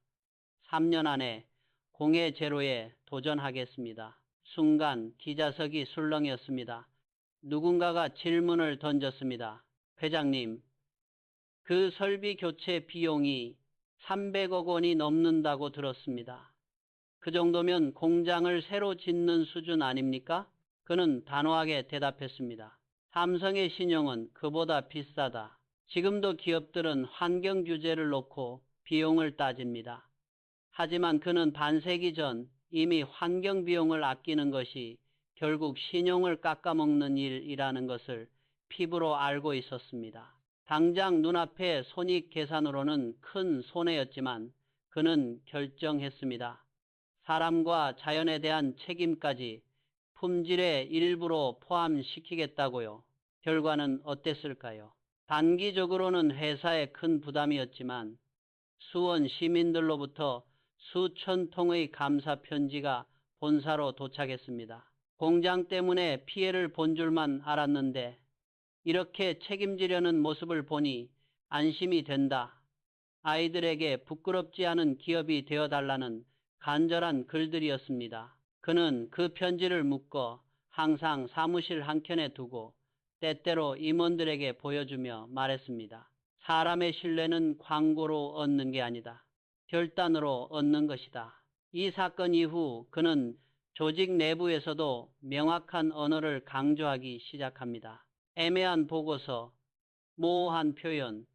3년 안에 공해 제로에 도전하겠습니다. 순간 기자석이 술렁였습니다. 누군가가 질문을 던졌습니다. 회장님, 그 설비 교체 비용이 300억 원이 넘는다고 들었습니다. 그 정도면 공장을 새로 짓는 수준 아닙니까? 그는 단호하게 대답했습니다. 삼성의 신용은 그보다 비싸다. 지금도 기업들은 환경 규제를 놓고 비용을 따집니다. 하지만 그는 반세기 전 이미 환경 비용을 아끼는 것이 결국 신용을 깎아먹는 일이라는 것을 피부로 알고 있었습니다. 당장 눈앞의 손익 계산으로는 큰 손해였지만 그는 결정했습니다. 사람과 자연에 대한 책임까지 품질의 일부로 포함시키겠다고요. 결과는 어땠을까요? 단기적으로는 회사에 큰 부담이었지만 수원 시민들로부터 수천 통의 감사 편지가 본사로 도착했습니다. 공장 때문에 피해를 본 줄만 알았는데 이렇게 책임지려는 모습을 보니 안심이 된다. 아이들에게 부끄럽지 않은 기업이 되어달라는 간절한 글들이었습니다. 그는 그 편지를 묶어 항상 사무실 한켠에 두고 때때로 임원들에게 보여주며 말했습니다. 사람의 신뢰는 광고로 얻는 게 아니다. 결단으로 얻는 것이다. 이 사건 이후 그는 조직 내부에서도 명확한 언어를 강조하기 시작합니다. 애매한 보고서, 모호한 표현,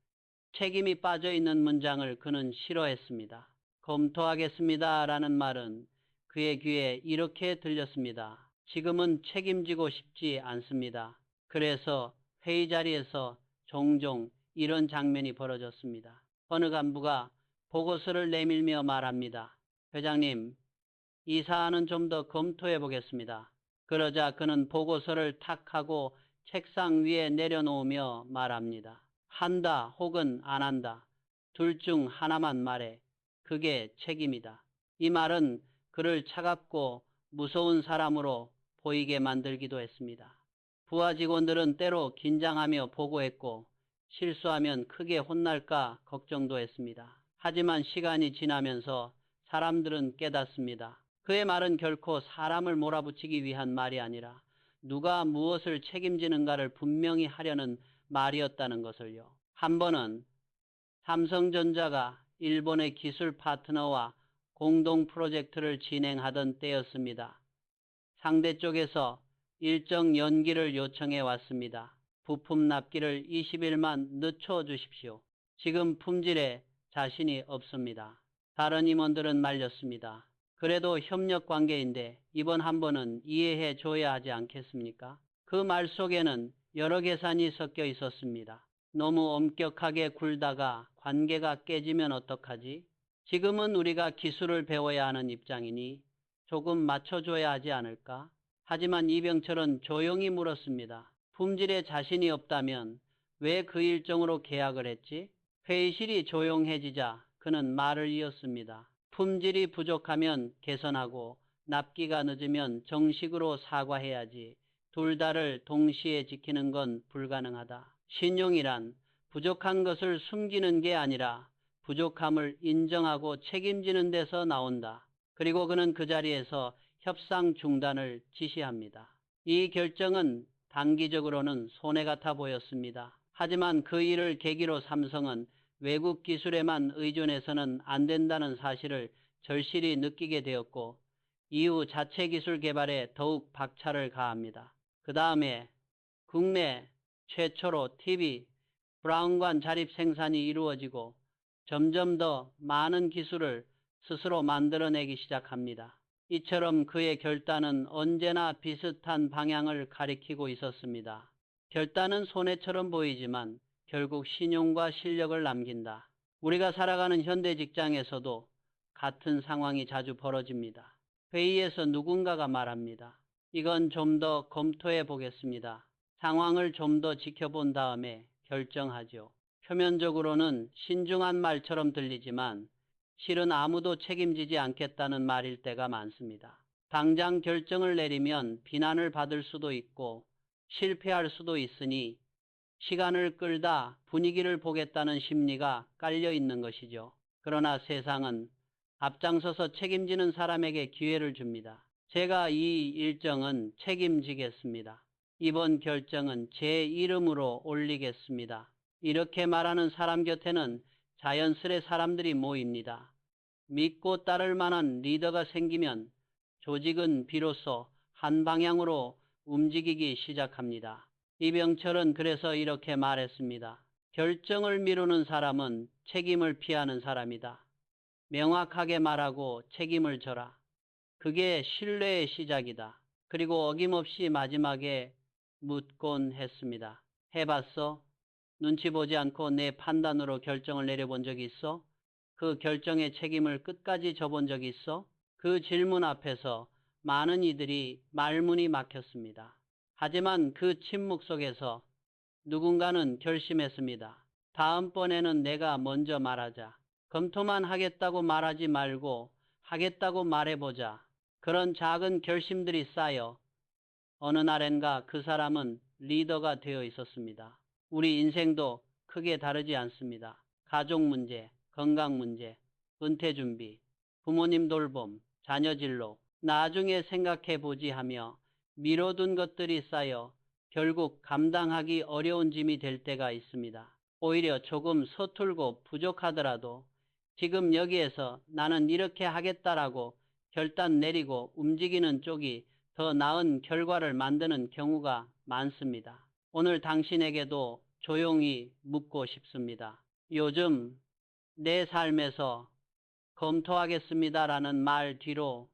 책임이 빠져있는 문장을 그는 싫어했습니다. 검토하겠습니다 라는 말은 그의 귀에 이렇게 들렸습니다. 지금은 책임지고 싶지 않습니다. 그래서 회의 자리에서 종종 이런 장면이 벌어졌습니다. 어느 간부가 보고서를 내밀며 말합니다. 회장님, 이 사안은 좀 더 검토해 보겠습니다. 그러자 그는 보고서를 탁 하고 책상 위에 내려놓으며 말합니다. 한다 혹은 안 한다. 둘 중 하나만 말해. 그게 책임이다. 이 말은 그를 차갑고 무서운 사람으로 보이게 만들기도 했습니다. 부하 직원들은 때로 긴장하며 보고했고 실수하면 크게 혼날까 걱정도 했습니다. 하지만 시간이 지나면서 사람들은 깨닫습니다. 그의 말은 결코 사람을 몰아붙이기 위한 말이 아니라 누가 무엇을 책임지는가를 분명히 하려는 말이었다는 것을요. 한 번은 삼성전자가 일본의 기술 파트너와 공동 프로젝트를 진행하던 때였습니다. 상대 쪽에서 일정 연기를 요청해 왔습니다. 부품 납기를 20일만 늦춰 주십시오. 지금 품질에 자신이 없습니다. 다른 임원들은 말렸습니다. 그래도 협력 관계인데 이번 한 번은 이해해 줘야 하지 않겠습니까? 그 말 속에는 여러 계산이 섞여 있었습니다. 너무 엄격하게 굴다가 관계가 깨지면 어떡하지? 지금은 우리가 기술을 배워야 하는 입장이니 조금 맞춰줘야 하지 않을까? 하지만 이병철은 조용히 물었습니다. 품질에 자신이 없다면 왜 그 일정으로 계약을 했지? 회의실이 조용해지자 그는 말을 이었습니다. 품질이 부족하면 개선하고 납기가 늦으면 정식으로 사과해야지. 둘 다를 동시에 지키는 건 불가능하다. 신용이란 부족한 것을 숨기는 게 아니라 부족함을 인정하고 책임지는 데서 나온다. 그리고 그는 그 자리에서 협상 중단을 지시합니다. 이 결정은 단기적으로는 손해 같아 보였습니다. 하지만 그 일을 계기로 삼성은 외국 기술에만 의존해서는 안 된다는 사실을 절실히 느끼게 되었고 이후 자체 기술 개발에 더욱 박차를 가합니다. 그 다음에 국내 최초로 TV 브라운관 자립 생산이 이루어지고 점점 더 많은 기술을 스스로 만들어내기 시작합니다. 이처럼 그의 결단은 언제나 비슷한 방향을 가리키고 있었습니다. 결단은 손해처럼 보이지만 결국 신용과 실력을 남긴다. 우리가 살아가는 현대 직장에서도 같은 상황이 자주 벌어집니다. 회의에서 누군가가 말합니다. 이건 좀 더 검토해 보겠습니다. 상황을 좀 더 지켜본 다음에 결정하죠. 표면적으로는 신중한 말처럼 들리지만 실은 아무도 책임지지 않겠다는 말일 때가 많습니다. 당장 결정을 내리면 비난을 받을 수도 있고 실패할 수도 있으니 시간을 끌다 분위기를 보겠다는 심리가 깔려 있는 것이죠. 그러나 세상은 앞장서서 책임지는 사람에게 기회를 줍니다. 제가 이 일정은 책임지겠습니다. 이번 결정은 제 이름으로 올리겠습니다. 이렇게 말하는 사람 곁에는 자연스레 사람들이 모입니다. 믿고 따를 만한 리더가 생기면 조직은 비로소 한 방향으로 움직이기 시작합니다. 이병철은 그래서 이렇게 말했습니다. 결정을 미루는 사람은 책임을 피하는 사람이다. 명확하게 말하고 책임을 져라. 그게 신뢰의 시작이다. 그리고 어김없이 마지막에 묻곤 했습니다. 해봤어? 눈치 보지 않고 내 판단으로 결정을 내려본 적이 있어? 그 결정의 책임을 끝까지 져본 적이 있어? 그 질문 앞에서 많은 이들이 말문이 막혔습니다. 하지만 그 침묵 속에서 누군가는 결심했습니다. 다음번에는 내가 먼저 말하자. 검토만 하겠다고 말하지 말고 하겠다고 말해보자. 그런 작은 결심들이 쌓여 어느 날엔가 그 사람은 리더가 되어 있었습니다. 우리 인생도 크게 다르지 않습니다. 가족 문제, 건강 문제, 은퇴 준비, 부모님 돌봄, 자녀 진로, 나중에 생각해보지 하며 미뤄둔 것들이 쌓여 결국 감당하기 어려운 짐이 될 때가 있습니다. 오히려 조금 서툴고 부족하더라도 지금 여기에서 나는 이렇게 하겠다라고 결단 내리고 움직이는 쪽이 더 나은 결과를 만드는 경우가 많습니다. 오늘 당신에게도 조용히 묻고 싶습니다. 요즘 내 삶에서 검토하겠습니다라는 말 뒤로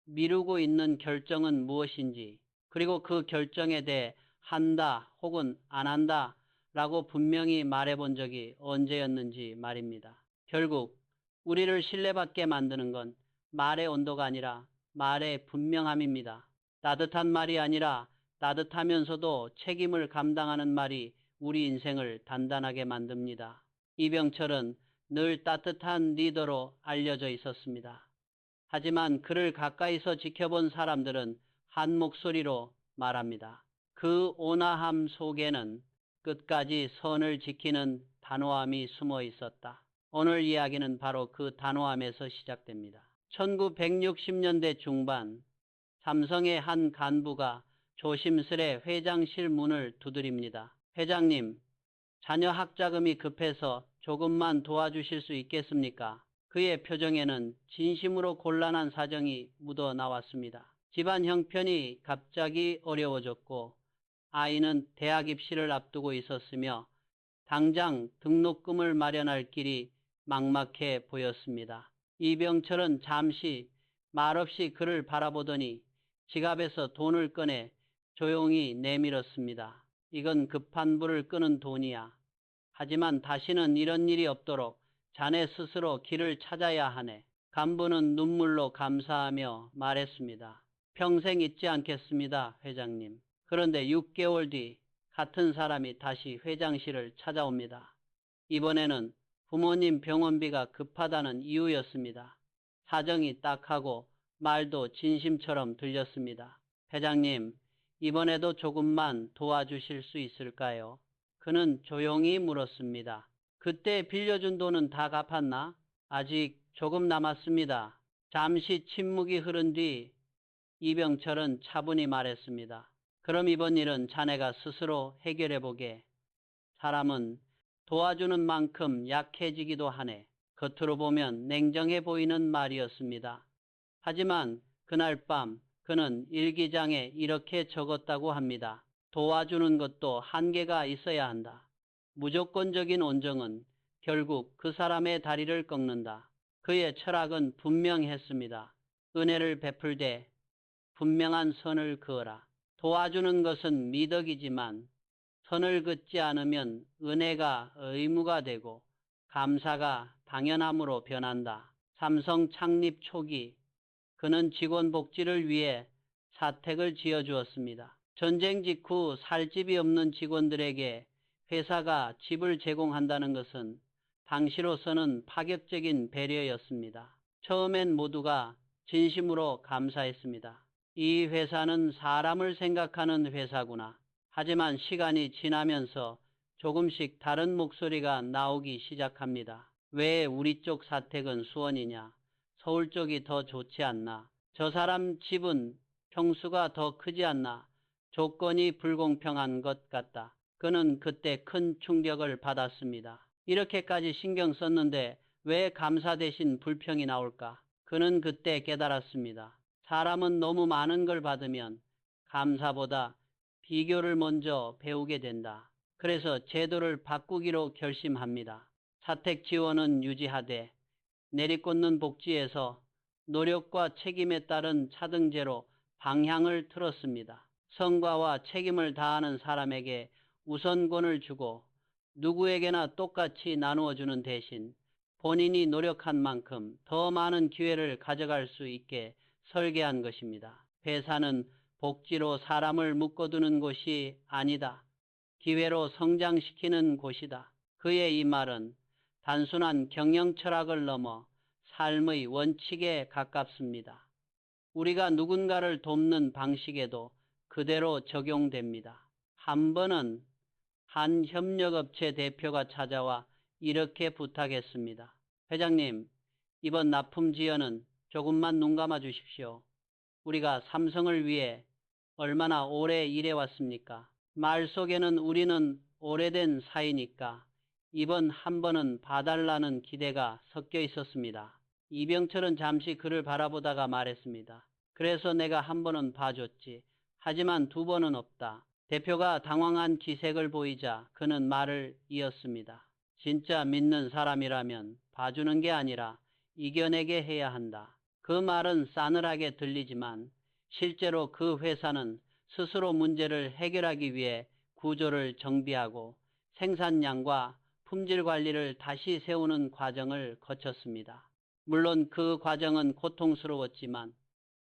미루고 있는 결정은 무엇인지, 그리고 그 결정에 대해 한다 혹은 안 한다 라고 분명히 말해본 적이 언제였는지 말입니다. 결국 우리를 신뢰받게 만드는 건 말의 온도가 아니라 말의 분명함입니다. 따뜻한 말이 아니라 따뜻하면서도 책임을 감당하는 말이 우리 인생을 단단하게 만듭니다. 이병철은 늘 따뜻한 리더로 알려져 있었습니다. 하지만 그를 가까이서 지켜본 사람들은 한 목소리로 말합니다. 그 온화함 속에는 끝까지 선을 지키는 단호함이 숨어 있었다. 오늘 이야기는 바로 그 단호함에서 시작됩니다. 1960년대 중반 삼성의 한 간부가 조심스레 회장실 문을 두드립니다. 회장님, 자녀 학자금이 급해서 조금만 도와주실 수 있겠습니까? 그의 표정에는 진심으로 곤란한 사정이 묻어 나왔습니다. 집안 형편이 갑자기 어려워졌고 아이는 대학 입시를 앞두고 있었으며 당장 등록금을 마련할 길이 막막해 보였습니다. 이병철은 잠시 말없이 그를 바라보더니 지갑에서 돈을 꺼내 조용히 내밀었습니다. 이건 급한 불을 끄는 돈이야. 하지만 다시는 이런 일이 없도록 자네 스스로 길을 찾아야 하네. 간부는 눈물로 감사하며 말했습니다. 평생 잊지 않겠습니다, 회장님. 그런데 6개월 뒤 같은 사람이 다시 회장실을 찾아옵니다. 이번에는 부모님 병원비가 급하다는 이유였습니다. 사정이 딱하고 말도 진심처럼 들렸습니다. 회장님, 이번에도 조금만 도와주실 수 있을까요? 그는 조용히 물었습니다. 그때 빌려준 돈은 다 갚았나? 아직 조금 남았습니다. 잠시 침묵이 흐른 뒤 이병철은 차분히 말했습니다. 그럼 이번 일은 자네가 스스로 해결해보게. 사람은 도와주는 만큼 약해지기도 하네. 겉으로 보면 냉정해 보이는 말이었습니다. 하지만 그날 밤 그는 일기장에 이렇게 적었다고 합니다. 도와주는 것도 한계가 있어야 한다. 무조건적인 온정은 결국 그 사람의 다리를 꺾는다. 그의 철학은 분명했습니다. 은혜를 베풀되 분명한 선을 그어라. 도와주는 것은 미덕이지만 선을 긋지 않으면 은혜가 의무가 되고 감사가 당연함으로 변한다. 삼성 창립 초기 그는 직원 복지를 위해 사택을 지어주었습니다. 전쟁 직후 살 집이 없는 직원들에게 회사가 집을 제공한다는 것은 당시로서는 파격적인 배려였습니다. 처음엔 모두가 진심으로 감사했습니다. 이 회사는 사람을 생각하는 회사구나. 하지만 시간이 지나면서 조금씩 다른 목소리가 나오기 시작합니다. 왜 우리 쪽 사택은 수원이냐? 서울 쪽이 더 좋지 않나? 저 사람 집은 평수가 더 크지 않나? 조건이 불공평한 것 같다. 그는 그때 큰 충격을 받았습니다. 이렇게까지 신경 썼는데 왜 감사 대신 불평이 나올까? 그는 그때 깨달았습니다. 사람은 너무 많은 걸 받으면 감사보다 비교를 먼저 배우게 된다. 그래서 제도를 바꾸기로 결심합니다. 사택 지원은 유지하되 내리꽂는 복지에서 노력과 책임에 따른 차등제로 방향을 틀었습니다. 성과와 책임을 다하는 사람에게 우선권을 주고 누구에게나 똑같이 나누어주는 대신 본인이 노력한 만큼 더 많은 기회를 가져갈 수 있게 설계한 것입니다. 회사는 복지로 사람을 묶어두는 곳이 아니다. 기회로 성장시키는 곳이다. 그의 이 말은 단순한 경영 철학을 넘어 삶의 원칙에 가깝습니다. 우리가 누군가를 돕는 방식에도 그대로 적용됩니다. 한 번은 한 협력업체 대표가 찾아와 이렇게 부탁했습니다. 회장님, 이번 납품 지연은 조금만 눈 감아 주십시오. 우리가 삼성을 위해 얼마나 오래 일해왔습니까? 말 속에는 우리는 오래된 사이니까 이번 한 번은 봐달라는 기대가 섞여 있었습니다. 이병철은 잠시 그를 바라보다가 말했습니다. 그래서 내가 한 번은 봐줬지. 하지만 두 번은 없다. 대표가 당황한 기색을 보이자 그는 말을 이었습니다. 진짜 믿는 사람이라면 봐주는 게 아니라 이겨내게 해야 한다. 그 말은 싸늘하게 들리지만 실제로 그 회사는 스스로 문제를 해결하기 위해 구조를 정비하고 생산량과 품질 관리를 다시 세우는 과정을 거쳤습니다. 물론 그 과정은 고통스러웠지만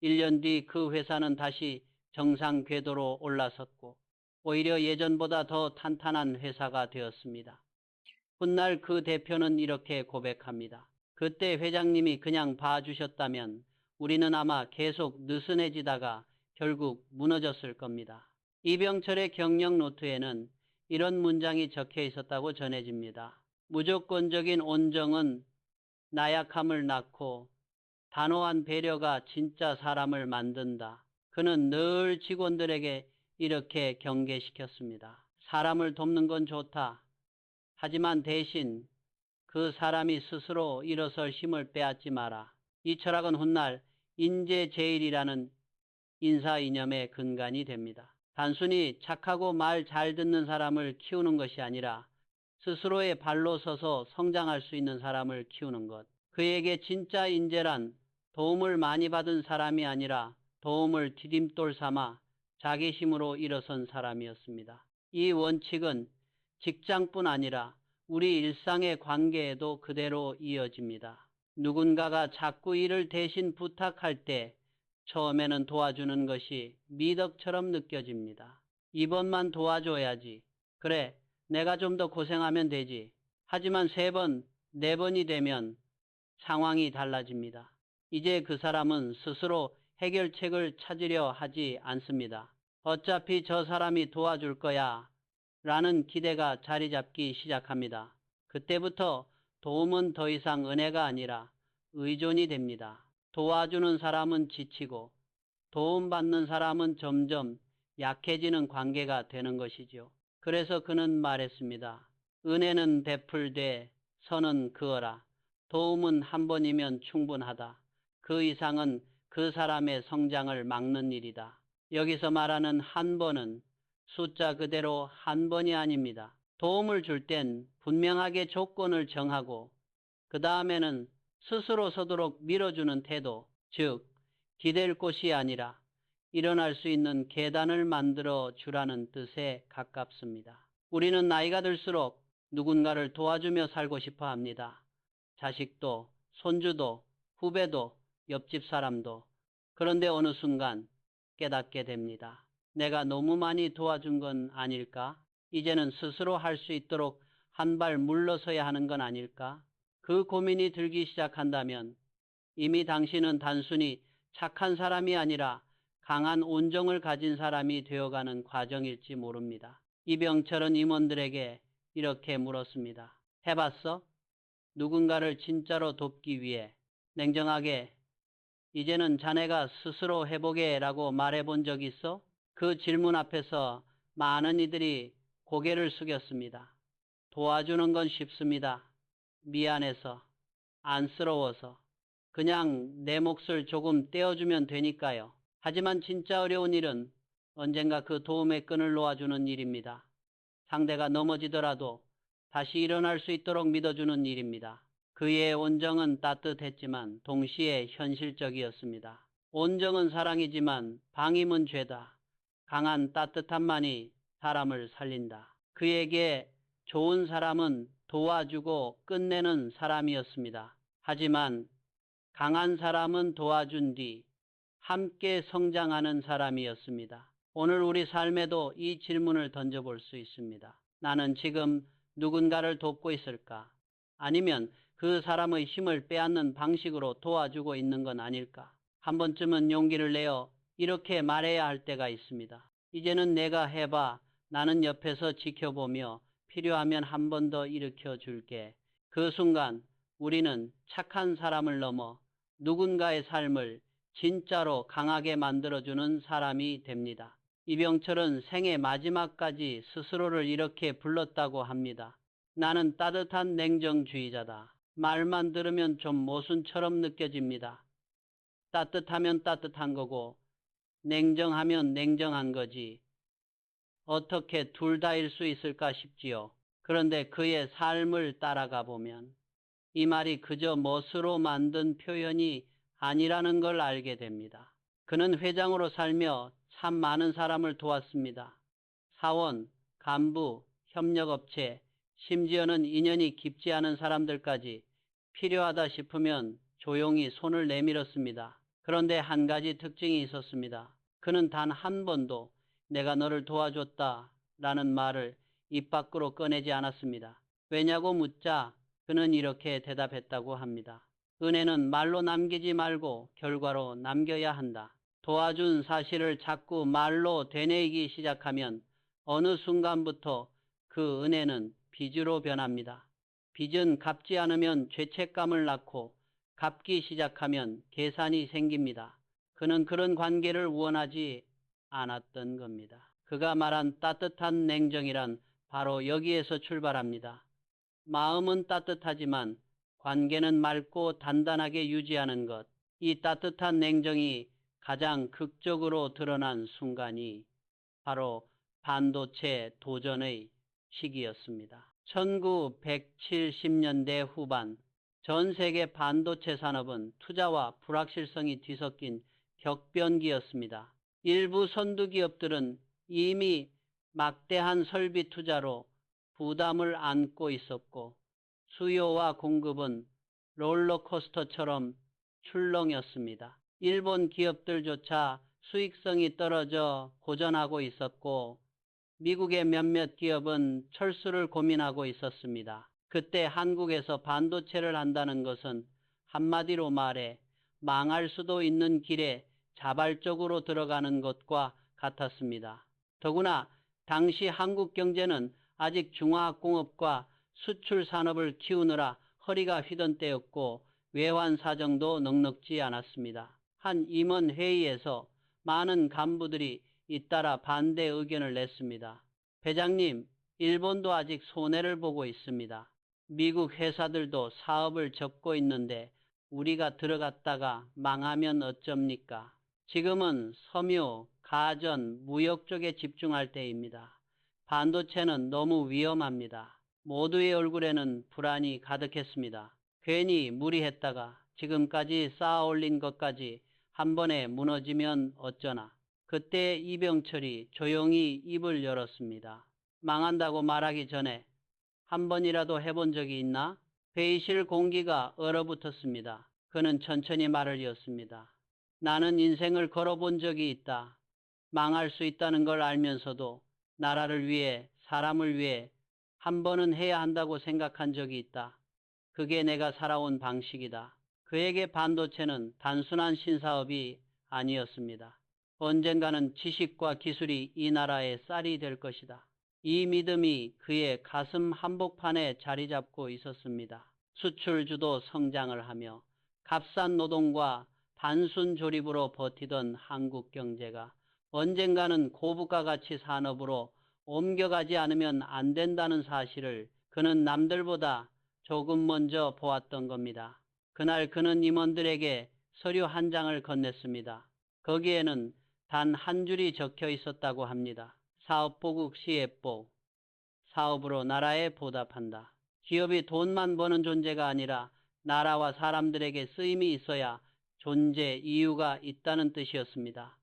1년 뒤 그 회사는 다시 정상 궤도로 올라섰고 오히려 예전보다 더 탄탄한 회사가 되었습니다. 훗날 그 대표는 이렇게 고백합니다. 그때 회장님이 그냥 봐주셨다면 우리는 아마 계속 느슨해지다가 결국 무너졌을 겁니다. 이병철의 경영 노트에는 이런 문장이 적혀 있었다고 전해집니다. 무조건적인 온정은 나약함을 낳고 단호한 배려가 진짜 사람을 만든다. 그는 늘 직원들에게 이렇게 경계시켰습니다. 사람을 돕는 건 좋다. 하지만 대신 그 사람이 스스로 일어설 힘을 빼앗지 마라. 이 철학은 훗날 인재제일이라는 인사 이념의 근간이 됩니다. 단순히 착하고 말 잘 듣는 사람을 키우는 것이 아니라 스스로의 발로 서서 성장할 수 있는 사람을 키우는 것. 그에게 진짜 인재란 도움을 많이 받은 사람이 아니라 도움을 디딤돌 삼아 자기 힘으로 일어선 사람이었습니다. 이 원칙은 직장뿐 아니라 우리 일상의 관계에도 그대로 이어집니다. 누군가가 자꾸 일을 대신 부탁할 때 처음에는 도와주는 것이 미덕처럼 느껴집니다. 이번만 도와줘야지. 그래, 내가 좀 더 고생하면 되지. 하지만 3번, 4번이 되면 상황이 달라집니다. 이제 그 사람은 스스로 해결책을 찾으려 하지 않습니다. 어차피 저 사람이 도와줄 거야 라는 기대가 자리 잡기 시작합니다. 그때부터 도움은 더 이상 은혜가 아니라 의존이 됩니다. 도와주는 사람은 지치고 도움받는 사람은 점점 약해지는 관계가 되는 것이죠. 그래서 그는 말했습니다. 은혜는 베풀되 선은 그어라. 도움은 한 번이면 충분하다. 그 이상은 그 사람의 성장을 막는 일이다. 여기서 말하는 한 번은 숫자 그대로 한 번이 아닙니다. 도움을 줄 땐 분명하게 조건을 정하고 그 다음에는 스스로 서도록 밀어주는 태도, 즉 기댈 곳이 아니라 일어날 수 있는 계단을 만들어 주라는 뜻에 가깝습니다. 우리는 나이가 들수록 누군가를 도와주며 살고 싶어 합니다. 자식도, 손주도, 후배도, 옆집 사람도. 그런데 어느 순간 깨닫게 됩니다. 내가 너무 많이 도와준 건 아닐까? 이제는 스스로 할 수 있도록 한 발 물러서야 하는 건 아닐까? 그 고민이 들기 시작한다면 이미 당신은 단순히 착한 사람이 아니라 강한 온정을 가진 사람이 되어가는 과정일지 모릅니다. 이병철은 임원들에게 이렇게 물었습니다. 해봤어? 누군가를 진짜로 돕기 위해 냉정하게 이제는 자네가 스스로 해보게 라고 말해본 적 있어? 그 질문 앞에서 많은 이들이 고개를 숙였습니다. 도와주는 건 쉽습니다. 미안해서, 안쓰러워서, 그냥 내 몫을 조금 떼어주면 되니까요. 하지만 진짜 어려운 일은 언젠가 그 도움의 끈을 놓아주는 일입니다. 상대가 넘어지더라도 다시 일어날 수 있도록 믿어주는 일입니다. 그의 온정은 따뜻했지만 동시에 현실적이었습니다. 온정은 사랑이지만 방임은 죄다. 강한 따뜻함만이 사람을 살린다. 그에게 좋은 사람은 도와주고 끝내는 사람이었습니다. 하지만 강한 사람은 도와준 뒤 함께 성장하는 사람이었습니다. 오늘 우리 삶에도 이 질문을 던져볼 수 있습니다. 나는 지금 누군가를 돕고 있을까? 아니면 그 사람의 힘을 빼앗는 방식으로 도와주고 있는 건 아닐까? 한 번쯤은 용기를 내어 이렇게 말해야 할 때가 있습니다. 이제는 내가 해봐. 나는 옆에서 지켜보며 필요하면 한 번 더 일으켜 줄게. 그 순간 우리는 착한 사람을 넘어 누군가의 삶을 진짜로 강하게 만들어주는 사람이 됩니다. 이병철은 생애 마지막까지 스스로를 이렇게 불렀다고 합니다. 나는 따뜻한 냉정주의자다. 말만 들으면 좀 모순처럼 느껴집니다. 따뜻하면 따뜻한 거고 냉정하면 냉정한 거지. 어떻게 둘 다일 수 있을까 싶지요. 그런데 그의 삶을 따라가 보면 이 말이 그저 멋으로 만든 표현이 아니라는 걸 알게 됩니다. 그는 회장으로 살며 참 많은 사람을 도왔습니다. 사원, 간부, 협력업체, 심지어는 인연이 깊지 않은 사람들까지 필요하다 싶으면 조용히 손을 내밀었습니다. 그런데 한 가지 특징이 있었습니다. 그는 단 한 번도 내가 너를 도와줬다 라는 말을 입 밖으로 꺼내지 않았습니다. 왜냐고 묻자 그는 이렇게 대답했다고 합니다. 은혜는 말로 남기지 말고 결과로 남겨야 한다. 도와준 사실을 자꾸 말로 되뇌이기 시작하면 어느 순간부터 그 은혜는 빚으로 변합니다. 빚은 갚지 않으면 죄책감을 낳고 갚기 시작하면 계산이 생깁니다. 그는 그런 관계를 원하지 않았던 겁니다. 그가 말한 따뜻한 냉정이란 바로 여기에서 출발합니다. 마음은 따뜻하지만 관계는 맑고 단단하게 유지하는 것. 이 따뜻한 냉정이 가장 극적으로 드러난 순간이 바로 반도체 도전의 시기였습니다. 1970년대 후반 전 세계 반도체 산업은 투자와 불확실성이 뒤섞인 격변기였습니다. 일부 선두 기업들은 이미 막대한 설비 투자로 부담을 안고 있었고 수요와 공급은 롤러코스터처럼 출렁였습니다. 일본 기업들조차 수익성이 떨어져 고전하고 있었고 미국의 몇몇 기업은 철수를 고민하고 있었습니다. 그때 한국에서 반도체를 한다는 것은 한마디로 말해 망할 수도 있는 길에 자발적으로 들어가는 것과 같았습니다. 더구나 당시 한국 경제는 아직 중화학공업과 수출 산업을 키우느라 허리가 휘던 때였고 외환 사정도 넉넉지 않았습니다. 한 임원 회의에서 많은 간부들이 잇따라 반대 의견을 냈습니다. 회장님, 일본도 아직 손해를 보고 있습니다. 미국 회사들도 사업을 접고 있는데 우리가 들어갔다가 망하면 어쩝니까? 지금은 섬유, 가전, 무역 쪽에 집중할 때입니다. 반도체는 너무 위험합니다. 모두의 얼굴에는 불안이 가득했습니다. 괜히 무리했다가 지금까지 쌓아올린 것까지 한 번에 무너지면 어쩌나. 그때 이병철이 조용히 입을 열었습니다. 망한다고 말하기 전에 한 번이라도 해본 적이 있나? 회의실 공기가 얼어붙었습니다. 그는 천천히 말을 이었습니다. 나는 인생을 걸어본 적이 있다. 망할 수 있다는 걸 알면서도 나라를 위해, 사람을 위해 한 번은 해야 한다고 생각한 적이 있다. 그게 내가 살아온 방식이다. 그에게 반도체는 단순한 신사업이 아니었습니다. 언젠가는 지식과 기술이 이 나라의 쌀이 될 것이다. 이 믿음이 그의 가슴 한복판에 자리 잡고 있었습니다. 수출주도 성장을 하며 값싼 노동과 단순 조립으로 버티던 한국 경제가 언젠가는 고부가 가치 산업으로 옮겨가지 않으면 안 된다는 사실을 그는 남들보다 조금 먼저 보았던 겁니다. 그날 그는 임원들에게 서류 한 장을 건넸습니다. 거기에는 단 한 줄이 적혀 있었다고 합니다. 사업보국 시혜보, 사업으로 나라에 보답한다. 기업이 돈만 버는 존재가 아니라 나라와 사람들에게 쓰임이 있어야 존재 이유가 있다는 뜻이었습니다.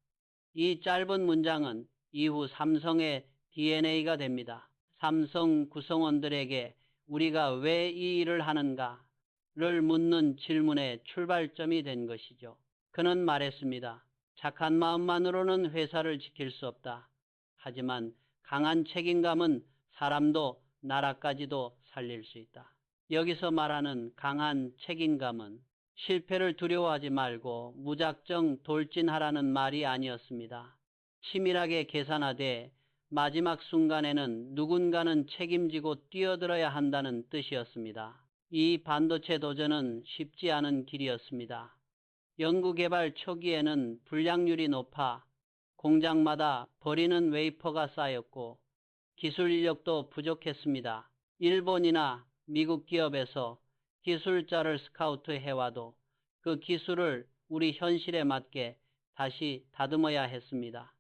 이 짧은 문장은 이후 삼성의 DNA가 됩니다. 삼성 구성원들에게 우리가 왜 이 일을 하는가를 묻는 질문의 출발점이 된 것이죠. 그는 말했습니다. 착한 마음만으로는 회사를 지킬 수 없다. 하지만 강한 책임감은 사람도 나라까지도 살릴 수 있다. 여기서 말하는 강한 책임감은 실패를 두려워하지 말고 무작정 돌진하라는 말이 아니었습니다. 치밀하게 계산하되 마지막 순간에는 누군가는 책임지고 뛰어들어야 한다는 뜻이었습니다. 이 반도체 도전은 쉽지 않은 길이었습니다. 연구개발 초기에는 불량률이 높아 공장마다 버리는 웨이퍼가 쌓였고 기술 인력도 부족했습니다. 일본이나 미국 기업에서 기술자를 스카우트 해와도 그 기술을 우리 현실에 맞게 다시 다듬어야 했습니다.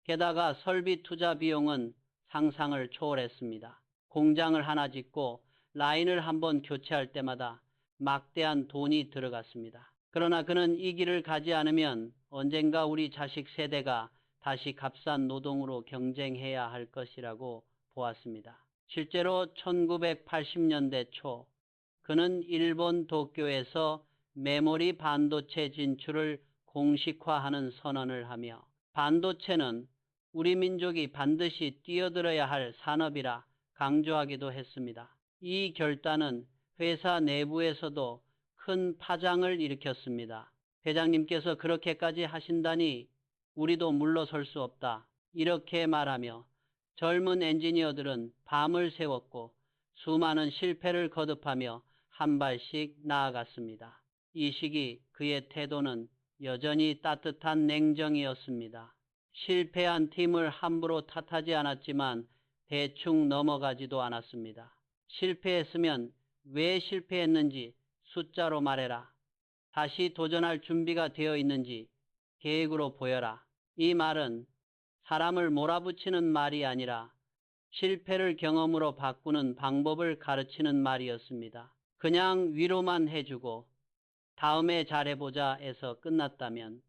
게다가 설비 투자 비용은 상상을 초월했습니다. 공장을 하나 짓고 라인을 한번 교체할 때마다 막대한 돈이 들어갔습니다. 그러나 그는 이 길을 가지 않으면 언젠가 우리 자식 세대가 다시 값싼 노동으로 경쟁해야 할 것이라고 보았습니다. 실제로 1980년대 초 그는 일본 도쿄에서 메모리 반도체 진출을 공식화하는 선언을 하며 반도체는 우리 민족이 반드시 뛰어들어야 할 산업이라 강조하기도 했습니다. 이 결단은 회사 내부에서도 큰 파장을 일으켰습니다. 회장님께서 그렇게까지 하신다니 우리도 물러설 수 없다. 이렇게 말하며 젊은 엔지니어들은 밤을 새웠고 수많은 실패를 거듭하며 한 발씩 나아갔습니다. 이 시기 그의 태도는 여전히 따뜻한 냉정이었습니다. 실패한 팀을 함부로 탓하지 않았지만 대충 넘어가지도 않았습니다. 실패했으면 왜 실패했는지 숫자로 말해라. 다시 도전할 준비가 되어 있는지 계획으로 보여라. 이 말은 사람을 몰아붙이는 말이 아니라 실패를 경험으로 바꾸는 방법을 가르치는 말이었습니다. 그냥 위로만 해주고 다음에 잘해보자에서 끝났다면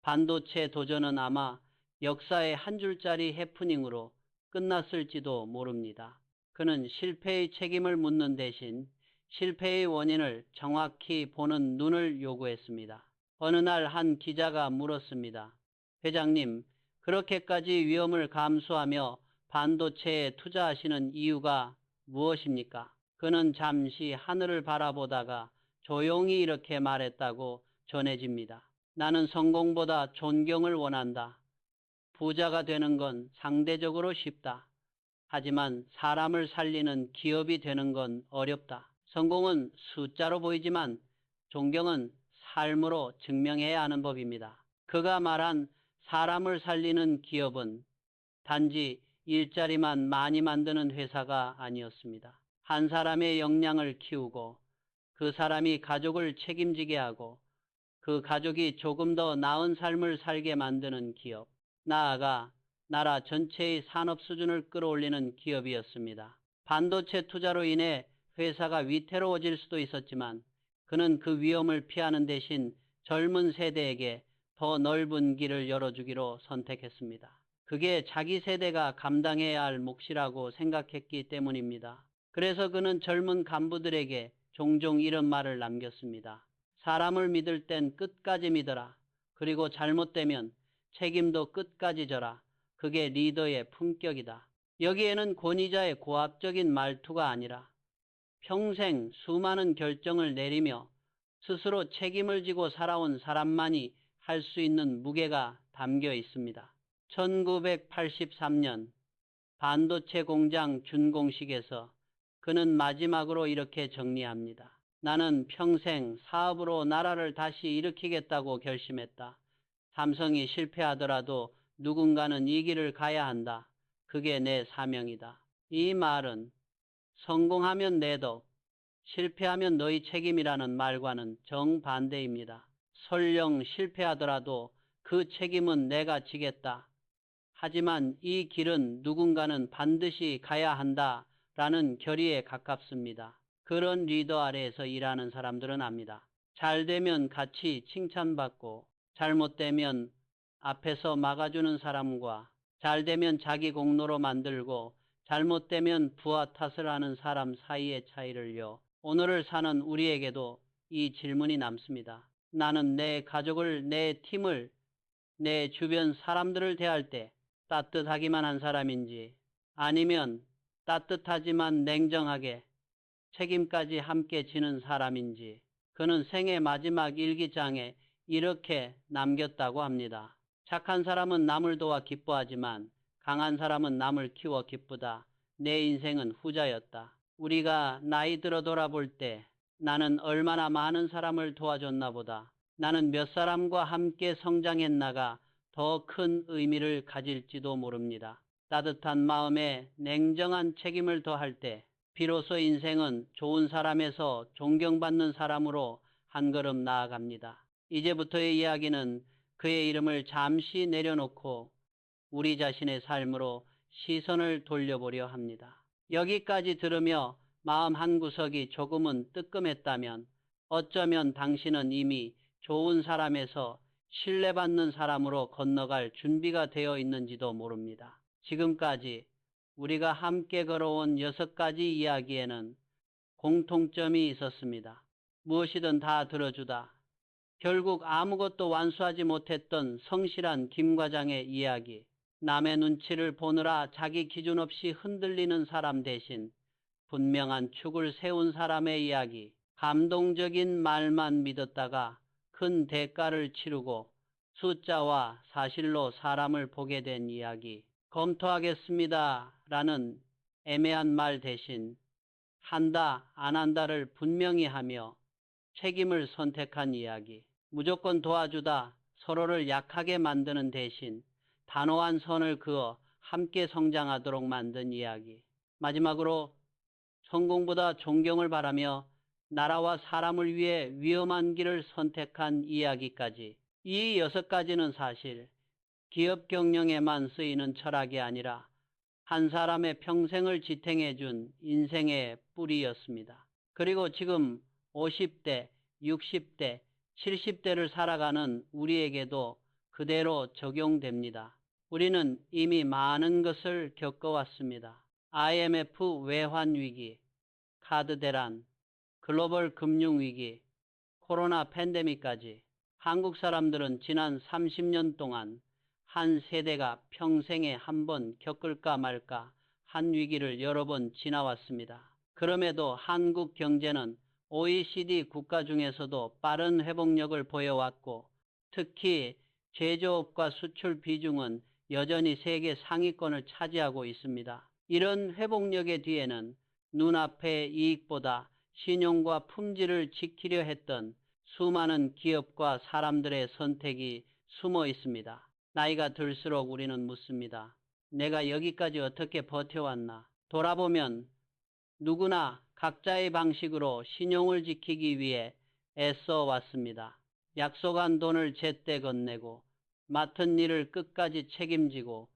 반도체 도전은 아마 역사의 한 줄짜리 해프닝으로 끝났을지도 모릅니다. 그는 실패의 책임을 묻는 대신 실패의 원인을 정확히 보는 눈을 요구했습니다. 어느 날 한 기자가 물었습니다. 회장님, 그렇게까지 위험을 감수하며 반도체에 투자하시는 이유가 무엇입니까? 그는 잠시 하늘을 바라보다가 조용히 이렇게 말했다고 전해집니다. 나는 성공보다 존경을 원한다. 부자가 되는 건 상대적으로 쉽다. 하지만 사람을 살리는 기업이 되는 건 어렵다. 성공은 숫자로 보이지만 존경은 삶으로 증명해야 하는 법입니다. 그가 말한 사람을 살리는 기업은 단지 일자리만 많이 만드는 회사가 아니었습니다. 한 사람의 역량을 키우고 그 사람이 가족을 책임지게 하고 그 가족이 조금 더 나은 삶을 살게 만드는 기업, 나아가 나라 전체의 산업 수준을 끌어올리는 기업이었습니다. 반도체 투자로 인해 회사가 위태로워질 수도 있었지만 그는 그 위험을 피하는 대신 젊은 세대에게 더 넓은 길을 열어주기로 선택했습니다. 그게 자기 세대가 감당해야 할 몫이라고 생각했기 때문입니다. 그래서 그는 젊은 간부들에게 종종 이런 말을 남겼습니다. 사람을 믿을 땐 끝까지 믿어라. 그리고 잘못되면 책임도 끝까지 져라. 그게 리더의 품격이다. 여기에는 권위자의 고압적인 말투가 아니라 평생 수많은 결정을 내리며 스스로 책임을 지고 살아온 사람만이 할 수 있는 무게가 담겨 있습니다. 1983년 반도체 공장 준공식에서 그는 마지막으로 이렇게 정리합니다. 나는 평생 사업으로 나라를 다시 일으키겠다고 결심했다. 삼성이 실패하더라도 누군가는 이 길을 가야 한다. 그게 내 사명이다. 이 말은 성공하면 내 덕, 실패하면 너희 책임이라는 말과는 정반대입니다. 설령 실패하더라도 그 책임은 내가 지겠다. 하지만 이 길은 누군가는 반드시 가야 한다라는 결의에 가깝습니다. 그런 리더 아래에서 일하는 사람들은 압니다. 잘 되면 같이 칭찬받고 잘못되면 앞에서 막아주는 사람과 잘 되면 자기 공로로 만들고 잘못되면 부하 탓을 하는 사람 사이의 차이를요. 오늘을 사는 우리에게도 이 질문이 남습니다. 나는 내 가족을, 내 팀을, 내 주변 사람들을 대할 때 따뜻하기만 한 사람인지 아니면 따뜻하지만 냉정하게 책임까지 함께 지는 사람인지 그는 생애 마지막 일기장에 이렇게 남겼다고 합니다. 착한 사람은 남을 도와 기뻐하지만 강한 사람은 남을 키워 기쁘다. 내 인생은 후자였다. 우리가 나이 들어 돌아볼 때 나는 얼마나 많은 사람을 도와줬나 보다. 나는 몇 사람과 함께 성장했나가 더 큰 의미를 가질지도 모릅니다. 따뜻한 마음에 냉정한 책임을 더할 때 비로소 인생은 좋은 사람에서 존경받는 사람으로 한 걸음 나아갑니다. 이제부터의 이야기는 그의 이름을 잠시 내려놓고 우리 자신의 삶으로 시선을 돌려보려 합니다. 여기까지 들으며 마음 한구석이 조금은 뜨끔했다면 어쩌면 당신은 이미 좋은 사람에서 신뢰받는 사람으로 건너갈 준비가 되어 있는지도 모릅니다. 지금까지 우리가 함께 걸어온 6가지 이야기에는 공통점이 있었습니다. 무엇이든 다 들어주다. 결국 아무것도 완수하지 못했던 성실한 김 과장의 이야기. 남의 눈치를 보느라 자기 기준 없이 흔들리는 사람 대신 분명한 축을 세운 사람의 이야기. 감동적인 말만 믿었다가 큰 대가를 치르고 숫자와 사실로 사람을 보게 된 이야기. 검토하겠습니다 라는 애매한 말 대신 한다 안 한다를 분명히 하며 책임을 선택한 이야기. 무조건 도와주다 서로를 약하게 만드는 대신 단호한 선을 그어 함께 성장하도록 만든 이야기. 마지막으로 성공보다 존경을 바라며 나라와 사람을 위해 위험한 길을 선택한 이야기까지. 이 6가지는 사실 기업 경영에만 쓰이는 철학이 아니라 한 사람의 평생을 지탱해준 인생의 뿌리였습니다. 그리고 지금 50대, 60대, 70대를 살아가는 우리에게도 그대로 적용됩니다. 우리는 이미 많은 것을 겪어왔습니다. IMF 외환위기, 카드 대란, 글로벌 금융위기, 코로나 팬데믹까지 한국 사람들은 지난 30년 동안 한 세대가 평생에 한 번 겪을까 말까 한 위기를 여러 번 지나왔습니다. 그럼에도 한국 경제는 OECD 국가 중에서도 빠른 회복력을 보여왔고 특히 제조업과 수출 비중은 여전히 세계 상위권을 차지하고 있습니다. 이런 회복력의 뒤에는 눈앞의 이익보다 신용과 품질을 지키려 했던 수많은 기업과 사람들의 선택이 숨어 있습니다. 나이가 들수록 우리는 묻습니다. 내가 여기까지 어떻게 버텨왔나? 돌아보면 누구나 각자의 방식으로 신용을 지키기 위해 애써 왔습니다. 약속한 돈을 제때 건네고 맡은 일을 끝까지 책임지고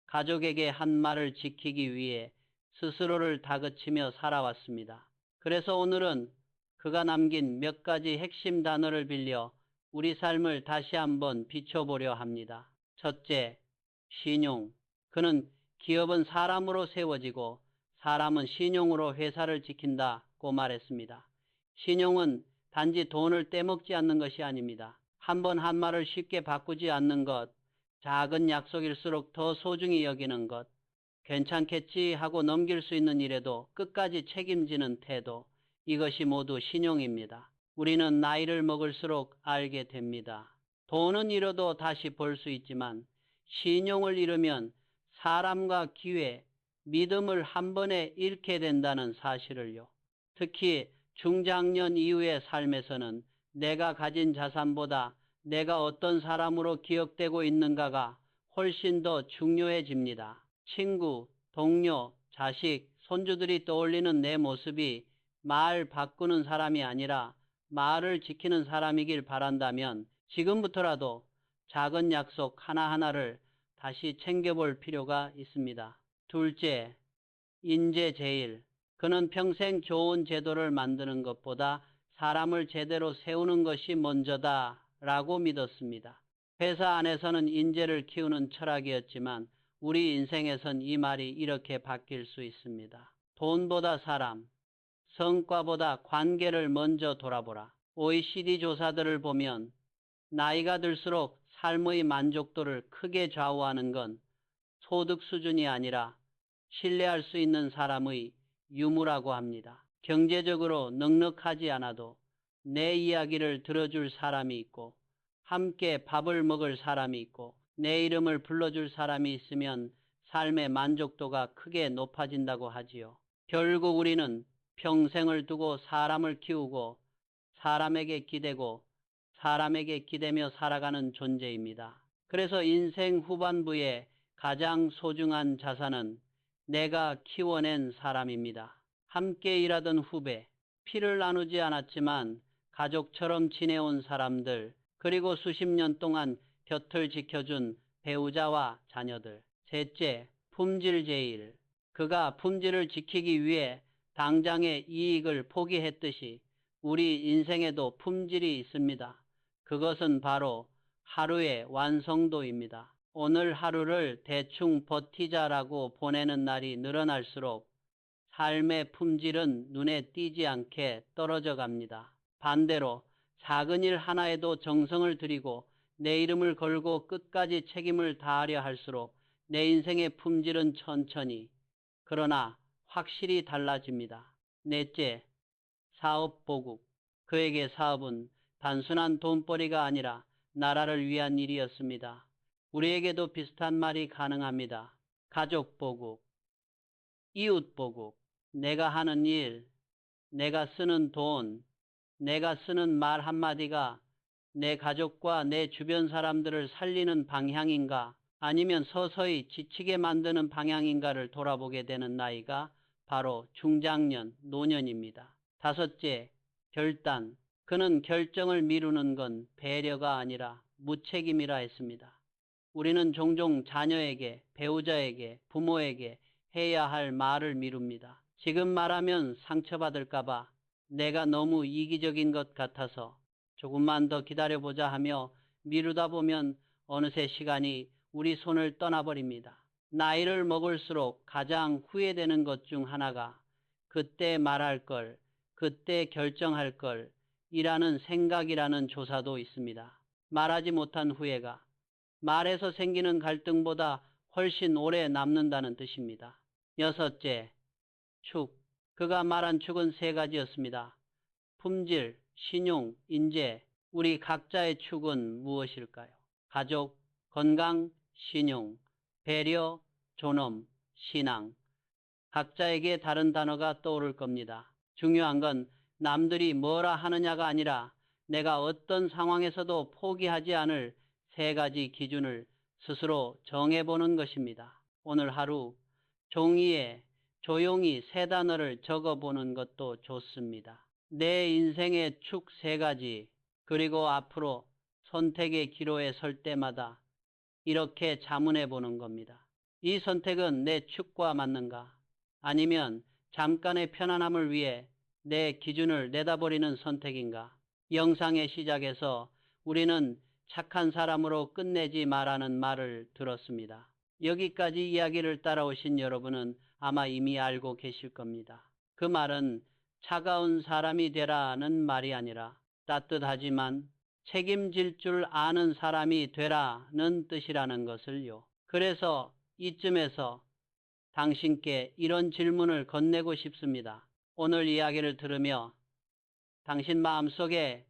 가족에게 한 말을 지키기 위해 스스로를 다그치며 살아왔습니다. 그래서 오늘은 그가 남긴 몇 가지 핵심 단어를 빌려 우리 삶을 다시 한번 비춰보려 합니다. 첫째, 신용. 그는 기업은 사람으로 세워지고 사람은 신용으로 회사를 지킨다고 말했습니다. 신용은 단지 돈을 떼먹지 않는 것이 아닙니다. 한 번 한 말을 쉽게 바꾸지 않는 것, 작은 약속일수록 더 소중히 여기는 것, 괜찮겠지 하고 넘길 수 있는 일에도 끝까지 책임지는 태도, 이것이 모두 신용입니다. 우리는 나이를 먹을수록 알게 됩니다. 돈은 잃어도 다시 벌 수 있지만 신용을 잃으면 사람과 기회, 믿음을 한 번에 잃게 된다는 사실을요. 특히 중장년 이후의 삶에서는 내가 가진 자산보다 내가 어떤 사람으로 기억되고 있는가가 훨씬 더 중요해집니다. 친구, 동료, 자식, 손주들이 떠올리는 내 모습이 말 바꾸는 사람이 아니라 말을 지키는 사람이길 바란다면 지금부터라도 작은 약속 하나하나를 다시 챙겨볼 필요가 있습니다. 둘째, 인재제일. 그는 평생 좋은 제도를 만드는 것보다 사람을 제대로 세우는 것이 먼저다라고 믿었습니다. 회사 안에서는 인재를 키우는 철학이었지만 우리 인생에선 이 말이 이렇게 바뀔 수 있습니다. 돈보다 사람, 성과보다 관계를 먼저 돌아보라. OECD 조사들을 보면 나이가 들수록 삶의 만족도를 크게 좌우하는 건 소득 수준이 아니라 신뢰할 수 있는 사람의 유무라고 합니다. 경제적으로 넉넉하지 않아도 내 이야기를 들어줄 사람이 있고 함께 밥을 먹을 사람이 있고 내 이름을 불러줄 사람이 있으면 삶의 만족도가 크게 높아진다고 하지요. 결국 우리는 평생을 두고 사람을 키우고 사람에게 기대고 사람에게 기대며 살아가는 존재입니다. 그래서 인생 후반부에 가장 소중한 자산은 내가 키워낸 사람입니다. 함께 일하던 후배, 피를 나누지 않았지만 가족처럼 지내온 사람들, 그리고 수십 년 동안 곁을 지켜준 배우자와 자녀들. 셋째, 품질 제일. 그가 품질을 지키기 위해 당장의 이익을 포기했듯이 우리 인생에도 품질이 있습니다. 그것은 바로 하루의 완성도입니다. 오늘 하루를 대충 버티자라고 보내는 날이 늘어날수록 삶의 품질은 눈에 띄지 않게 떨어져 갑니다. 반대로 작은 일 하나에도 정성을 들이고 내 이름을 걸고 끝까지 책임을 다하려 할수록 내 인생의 품질은 천천히 그러나 확실히 달라집니다. 넷째, 사업보국. 그에게 사업은 단순한 돈벌이가 아니라 나라를 위한 일이었습니다. 우리에게도 비슷한 말이 가능합니다. 가족보국, 이웃보국, 내가 하는 일, 내가 쓰는 돈, 내가 쓰는 말 한마디가 내 가족과 내 주변 사람들을 살리는 방향인가 아니면 서서히 지치게 만드는 방향인가를 돌아보게 되는 나이가 바로 중장년, 노년입니다. 다섯째, 결단. 그는 결정을 미루는 건 배려가 아니라 무책임이라 했습니다. 우리는 종종 자녀에게, 배우자에게, 부모에게 해야 할 말을 미룹니다. 지금 말하면 상처받을까봐, 내가 너무 이기적인 것 같아서 조금만 더 기다려보자 하며 미루다 보면 어느새 시간이 우리 손을 떠나버립니다. 나이를 먹을수록 가장 후회되는 것 중 하나가 그때 말할 걸, 그때 결정할 걸 이라는 생각이라는 조사도 있습니다. 말하지 못한 후회가 말에서 생기는 갈등보다 훨씬 오래 남는다는 뜻입니다. 여섯째, 축. 그가 말한 축은 세 가지였습니다. 품질, 신용, 인재. 우리 각자의 축은 무엇일까요? 가족, 건강, 신용, 배려, 존엄, 신앙. 각자에게 다른 단어가 떠오를 겁니다. 중요한 건 남들이 뭐라 하느냐가 아니라 내가 어떤 상황에서도 포기하지 않을 세 가지 기준을 스스로 정해보는 것입니다. 오늘 하루 종이에 조용히 세 단어를 적어보는 것도 좋습니다. 내 인생의 축 세 가지, 그리고 앞으로 선택의 기로에 설 때마다 이렇게 자문해 보는 겁니다. 이 선택은 내 축과 맞는가? 아니면 잠깐의 편안함을 위해 내 기준을 내다버리는 선택인가? 영상의 시작에서 우리는 착한 사람으로 끝내지 마라는 말을 들었습니다. 여기까지 이야기를 따라오신 여러분은 아마 이미 알고 계실 겁니다. 그 말은 차가운 사람이 되라는 말이 아니라 따뜻하지만 책임질 줄 아는 사람이 되라는 뜻이라는 것을요. 그래서 이쯤에서 당신께 이런 질문을 건네고 싶습니다. 오늘 이야기를 들으며 당신 마음속에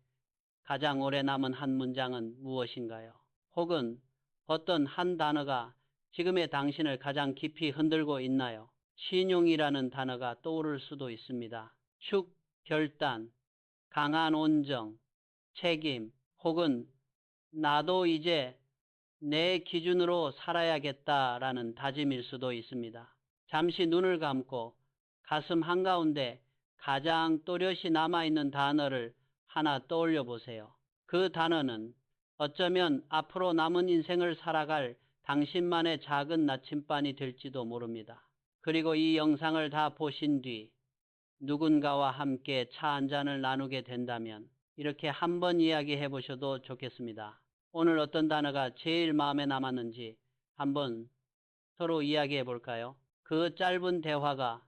가장 오래 남은 한 문장은 무엇인가요? 혹은 어떤 한 단어가 지금의 당신을 가장 깊이 흔들고 있나요? 신용이라는 단어가 떠오를 수도 있습니다. 축, 결단, 강한 온정, 책임, 혹은 나도 이제 내 기준으로 살아야겠다라는 다짐일 수도 있습니다. 잠시 눈을 감고 가슴 한가운데 가장 또렷이 남아있는 단어를 하나 떠올려 보세요. 그 단어는 어쩌면 앞으로 남은 인생을 살아갈 당신만의 작은 나침반이 될지도 모릅니다. 그리고 이 영상을 다 보신 뒤 누군가와 함께 차 한 잔을 나누게 된다면 이렇게 한번 이야기해 보셔도 좋겠습니다. 오늘 어떤 단어가 제일 마음에 남았는지 한번 서로 이야기해 볼까요? 그 짧은 대화가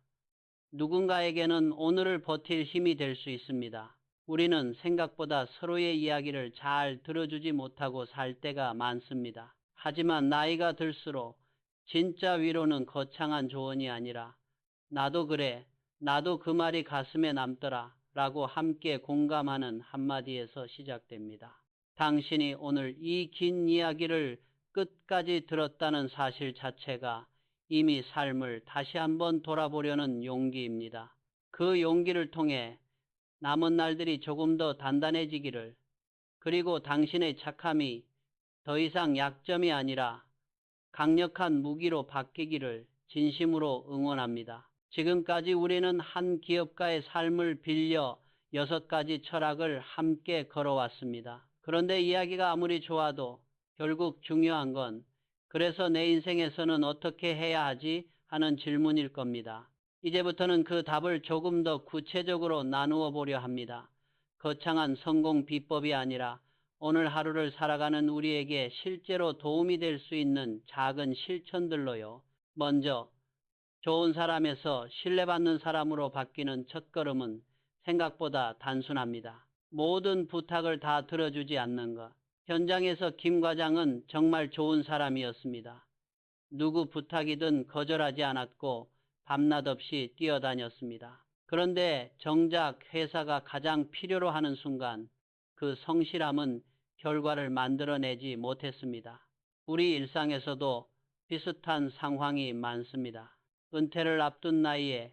누군가에게는 오늘을 버틸 힘이 될 수 있습니다. 우리는 생각보다 서로의 이야기를 잘 들어주지 못하고 살 때가 많습니다. 하지만 나이가 들수록 진짜 위로는 거창한 조언이 아니라 나도 그래, 나도 그 말이 가슴에 남더라 라고 함께 공감하는 한마디에서 시작됩니다. 당신이 오늘 이 긴 이야기를 끝까지 들었다는 사실 자체가 이미 삶을 다시 한번 돌아보려는 용기입니다. 그 용기를 통해 남은 날들이 조금 더 단단해지기를, 그리고 당신의 착함이 더 이상 약점이 아니라 강력한 무기로 바뀌기를 진심으로 응원합니다. 지금까지 우리는 한 기업가의 삶을 빌려 6가지 철학을 함께 걸어왔습니다. 그런데 이야기가 아무리 좋아도 결국 중요한 건 그래서 내 인생에서는 어떻게 해야 하지 하는 질문일 겁니다. 이제부터는 그 답을 조금 더 구체적으로 나누어 보려 합니다. 거창한 성공 비법이 아니라 오늘 하루를 살아가는 우리에게 실제로 도움이 될 수 있는 작은 실천들로요. 먼저 좋은 사람에서 신뢰받는 사람으로 바뀌는 첫걸음은 생각보다 단순합니다. 모든 부탁을 다 들어주지 않는 것. 현장에서 김 과장은 정말 좋은 사람이었습니다. 누구 부탁이든 거절하지 않았고 밤낮 없이 뛰어다녔습니다. 그런데 정작 회사가 가장 필요로 하는 순간 그 성실함은 결과를 만들어내지 못했습니다. 우리 일상에서도 비슷한 상황이 많습니다. 은퇴를 앞둔 나이에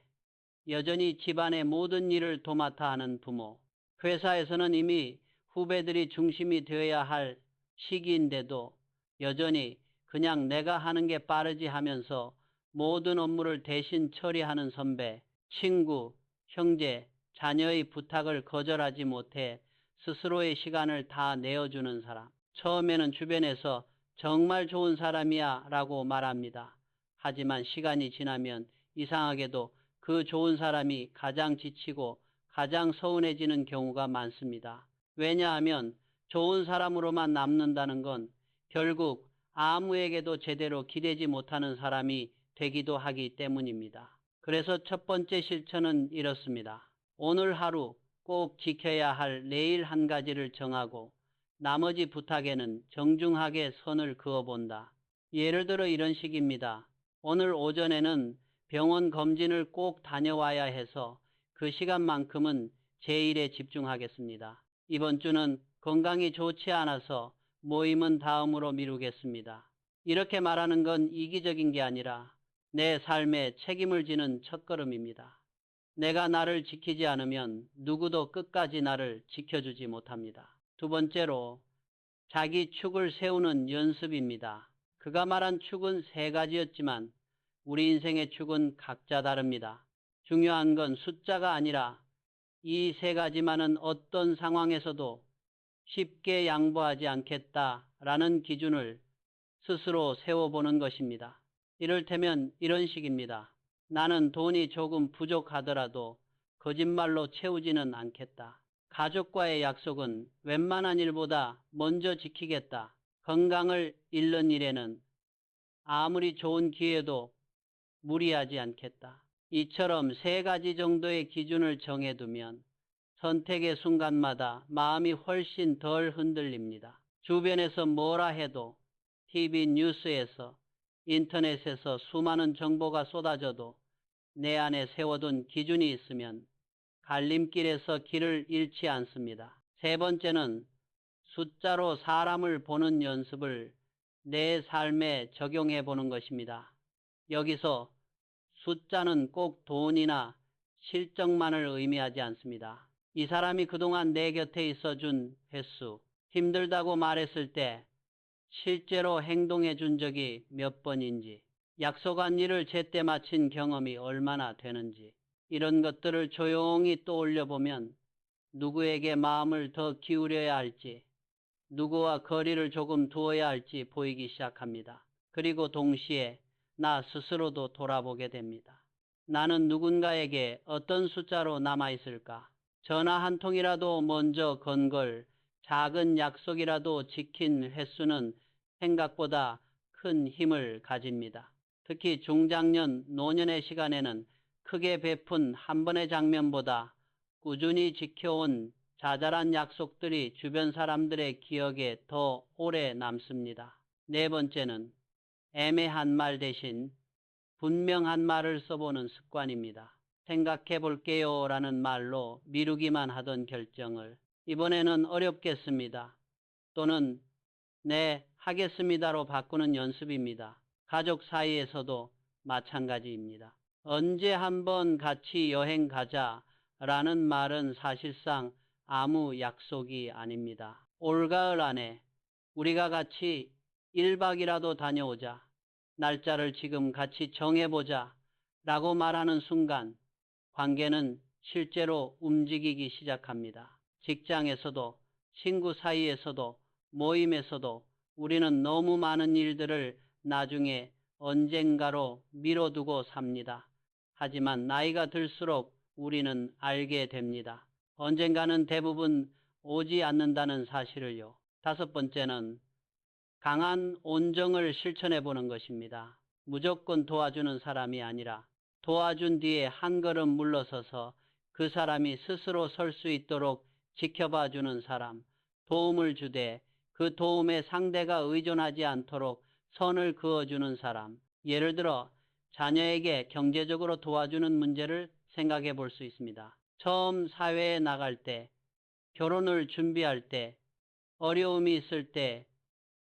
여전히 집안의 모든 일을 도맡아 하는 부모, 회사에서는 이미 후배들이 중심이 되어야 할 시기인데도 여전히 그냥 내가 하는 게 빠르지 하면서 모든 업무를 대신 처리하는 선배, 친구, 형제, 자녀의 부탁을 거절하지 못해 스스로의 시간을 다 내어주는 사람. 처음에는 주변에서 정말 좋은 사람이야 라고 말합니다. 하지만 시간이 지나면 이상하게도 그 좋은 사람이 가장 지치고 가장 서운해지는 경우가 많습니다. 왜냐하면 좋은 사람으로만 남는다는 건 결국 아무에게도 제대로 기대지 못하는 사람이 되기도 하기 때문입니다. 그래서 첫 번째 실천은 이렇습니다. 오늘 하루 꼭 지켜야 할 내일 한 가지를 정하고 나머지 부탁에는 정중하게 선을 그어본다. 예를 들어 이런 식입니다. 오늘 오전에는 병원 검진을 꼭 다녀와야 해서 그 시간만큼은 제 일에 집중하겠습니다. 이번 주는 건강이 좋지 않아서 모임은 다음으로 미루겠습니다. 이렇게 말하는 건 이기적인 게 아니라 내 삶에 책임을 지는 첫걸음입니다. 내가 나를 지키지 않으면 누구도 끝까지 나를 지켜주지 못합니다. 두 번째로 자기 축을 세우는 연습입니다. 그가 말한 축은 세 가지였지만 우리 인생의 축은 각자 다릅니다. 중요한 건 숫자가 아니라 이 세 가지만은 어떤 상황에서도 쉽게 양보하지 않겠다라는 기준을 스스로 세워보는 것입니다. 이를테면 이런 식입니다. 나는 돈이 조금 부족하더라도 거짓말로 채우지는 않겠다. 가족과의 약속은 웬만한 일보다 먼저 지키겠다. 건강을 잃는 일에는 아무리 좋은 기회도 무리하지 않겠다. 이처럼 세 가지 정도의 기준을 정해두면 선택의 순간마다 마음이 훨씬 덜 흔들립니다. 주변에서 뭐라 해도 TV 뉴스에서 인터넷에서 수많은 정보가 쏟아져도 내 안에 세워둔 기준이 있으면 갈림길에서 길을 잃지 않습니다. 세 번째는 숫자로 사람을 보는 연습을 내 삶에 적용해 보는 것입니다. 여기서 숫자는 꼭 돈이나 실적만을 의미하지 않습니다. 이 사람이 그동안 내 곁에 있어준 횟수, 힘들다고 말했을 때 실제로 행동해 준 적이 몇 번인지, 약속한 일을 제때 마친 경험이 얼마나 되는지, 이런 것들을 조용히 떠올려 보면 누구에게 마음을 더 기울여야 할지, 누구와 거리를 조금 두어야 할지 보이기 시작합니다. 그리고 동시에 나 스스로도 돌아보게 됩니다. 나는 누군가에게 어떤 숫자로 남아있을까? 전화 한 통이라도 먼저 건 걸, 작은 약속이라도 지킨 횟수는 생각보다 큰 힘을 가집니다. 특히 중장년, 노년의 시간에는 크게 베푼 한 번의 장면보다 꾸준히 지켜온 자잘한 약속들이 주변 사람들의 기억에 더 오래 남습니다. 네 번째는 애매한 말 대신 분명한 말을 써보는 습관입니다. 생각해 볼게요 라는 말로 미루기만 하던 결정을 이번에는 어렵겠습니다. 또는 네, 하겠습니다로 바꾸는 연습입니다. 가족 사이에서도 마찬가지입니다. 언제 한번 같이 여행 가자 라는 말은 사실상 아무 약속이 아닙니다. 올가을 안에 우리가 같이 1박이라도 다녀오자. 날짜를 지금 같이 정해보자 라고 말하는 순간 관계는 실제로 움직이기 시작합니다. 직장에서도 친구 사이에서도 모임에서도 우리는 너무 많은 일들을 나중에 언젠가로 미뤄두고 삽니다. 하지만 나이가 들수록 우리는 알게 됩니다. 언젠가는 대부분 오지 않는다는 사실을요. 다섯 번째는 강한 온정을 실천해 보는 것입니다. 무조건 도와주는 사람이 아니라 도와준 뒤에 한 걸음 물러서서 그 사람이 스스로 설 수 있도록 지켜봐 주는 사람, 도움을 주되 그 도움에 상대가 의존하지 않도록 선을 그어주는 사람. 예를 들어 자녀에게 경제적으로 도와주는 문제를 생각해 볼 수 있습니다. 처음 사회에 나갈 때, 결혼을 준비할 때, 어려움이 있을 때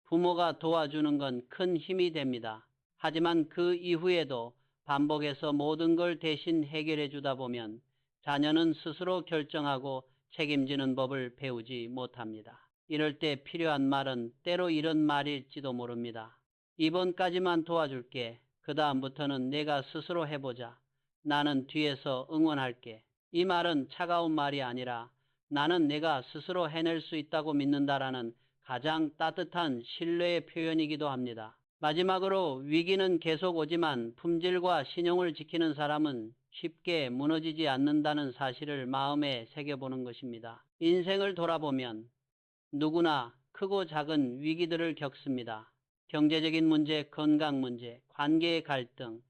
부모가 도와주는 건 큰 힘이 됩니다. 하지만 그 이후에도 반복해서 모든 걸 대신 해결해 주다 보면 자녀는 스스로 결정하고 책임지는 법을 배우지 못합니다. 이럴 때 필요한 말은 때로 이런 말일지도 모릅니다. 이번까지만 도와줄게. 그 다음부터는 내가 스스로 해보자. 나는 뒤에서 응원할게. 이 말은 차가운 말이 아니라 나는 내가 스스로 해낼 수 있다고 믿는다라는 가장 따뜻한 신뢰의 표현이기도 합니다. 마지막으로 위기는 계속 오지만 품질과 신용을 지키는 사람은 쉽게 무너지지 않는다는 사실을 마음에 새겨보는 것입니다. 인생을 돌아보면 누구나 크고 작은 위기들을 겪습니다. 경제적인 문제, 건강 문제, 관계의 갈등,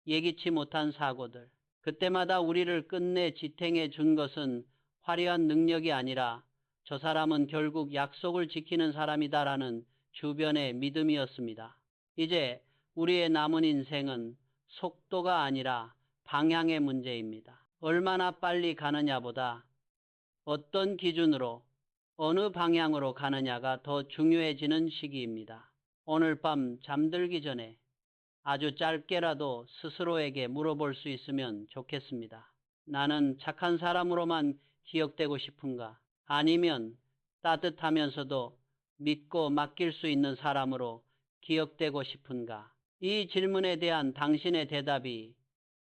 예기치 못한 사고들. 그때마다 우리를 끝내 지탱해 준 것은 화려한 능력이 아니라 저 사람은 결국 약속을 지키는 사람이다라는 주변의 믿음이었습니다. 이제 우리의 남은 인생은 속도가 아니라 방향의 문제입니다. 얼마나 빨리 가느냐보다 어떤 기준으로 어느 방향으로 가느냐가 더 중요해지는 시기입니다. 오늘 밤 잠들기 전에 아주 짧게라도 스스로에게 물어볼 수 있으면 좋겠습니다. 나는 착한 사람으로만 기억되고 싶은가? 아니면 따뜻하면서도 믿고 맡길 수 있는 사람으로 기억되고 싶은가? 이 질문에 대한 당신의 대답이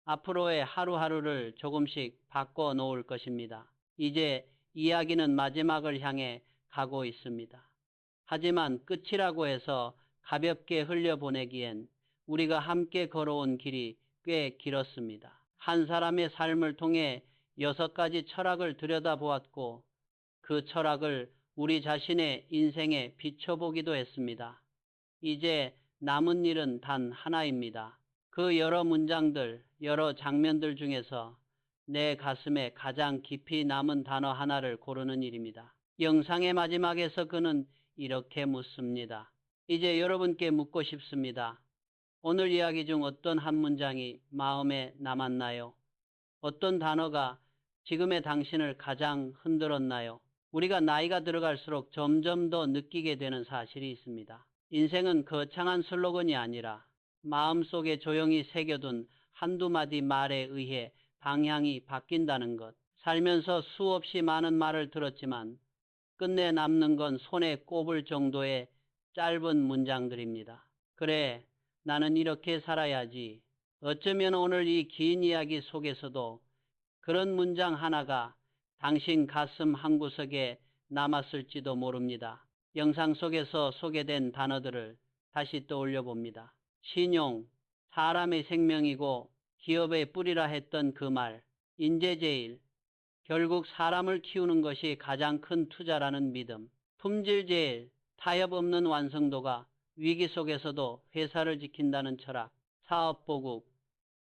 앞으로의 하루하루를 조금씩 바꿔 놓을 것입니다. 이제 이야기는 마지막을 향해 가고 있습니다. 하지만 끝이라고 해서 가볍게 흘려보내기엔 우리가 함께 걸어온 길이 꽤 길었습니다. 한 사람의 삶을 통해 6가지 철학을 들여다보았고 그 철학을 우리 자신의 인생에 비춰보기도 했습니다. 이제 남은 일은 단 하나입니다. 그 여러 문장들, 여러 장면들 중에서 내 가슴에 가장 깊이 남은 단어 하나를 고르는 일입니다. 영상의 마지막에서 그는 이렇게 묻습니다. 이제 여러분께 묻고 싶습니다. 오늘 이야기 중 어떤 한 문장이 마음에 남았나요? 어떤 단어가 지금의 당신을 가장 흔들었나요? 우리가 나이가 들어갈수록 점점 더 느끼게 되는 사실이 있습니다. 인생은 거창한 슬로건이 아니라 마음속에 조용히 새겨둔 한두 마디 말에 의해 방향이 바뀐다는 것. 살면서 수없이 많은 말을 들었지만 끝내 남는 건 손에 꼽을 정도의 짧은 문장들입니다. 그래, 나는 이렇게 살아야지. 어쩌면 오늘 이 긴 이야기 속에서도 그런 문장 하나가 당신 가슴 한구석에 남았을지도 모릅니다. 영상 속에서 소개된 단어들을 다시 떠올려 봅니다. 신용, 사람의 생명이고 기업의 뿌리라 했던 그 말, 인재제일, 결국 사람을 키우는 것이 가장 큰 투자라는 믿음, 품질제일, 타협 없는 완성도가 위기 속에서도 회사를 지킨다는 철학, 사업보국,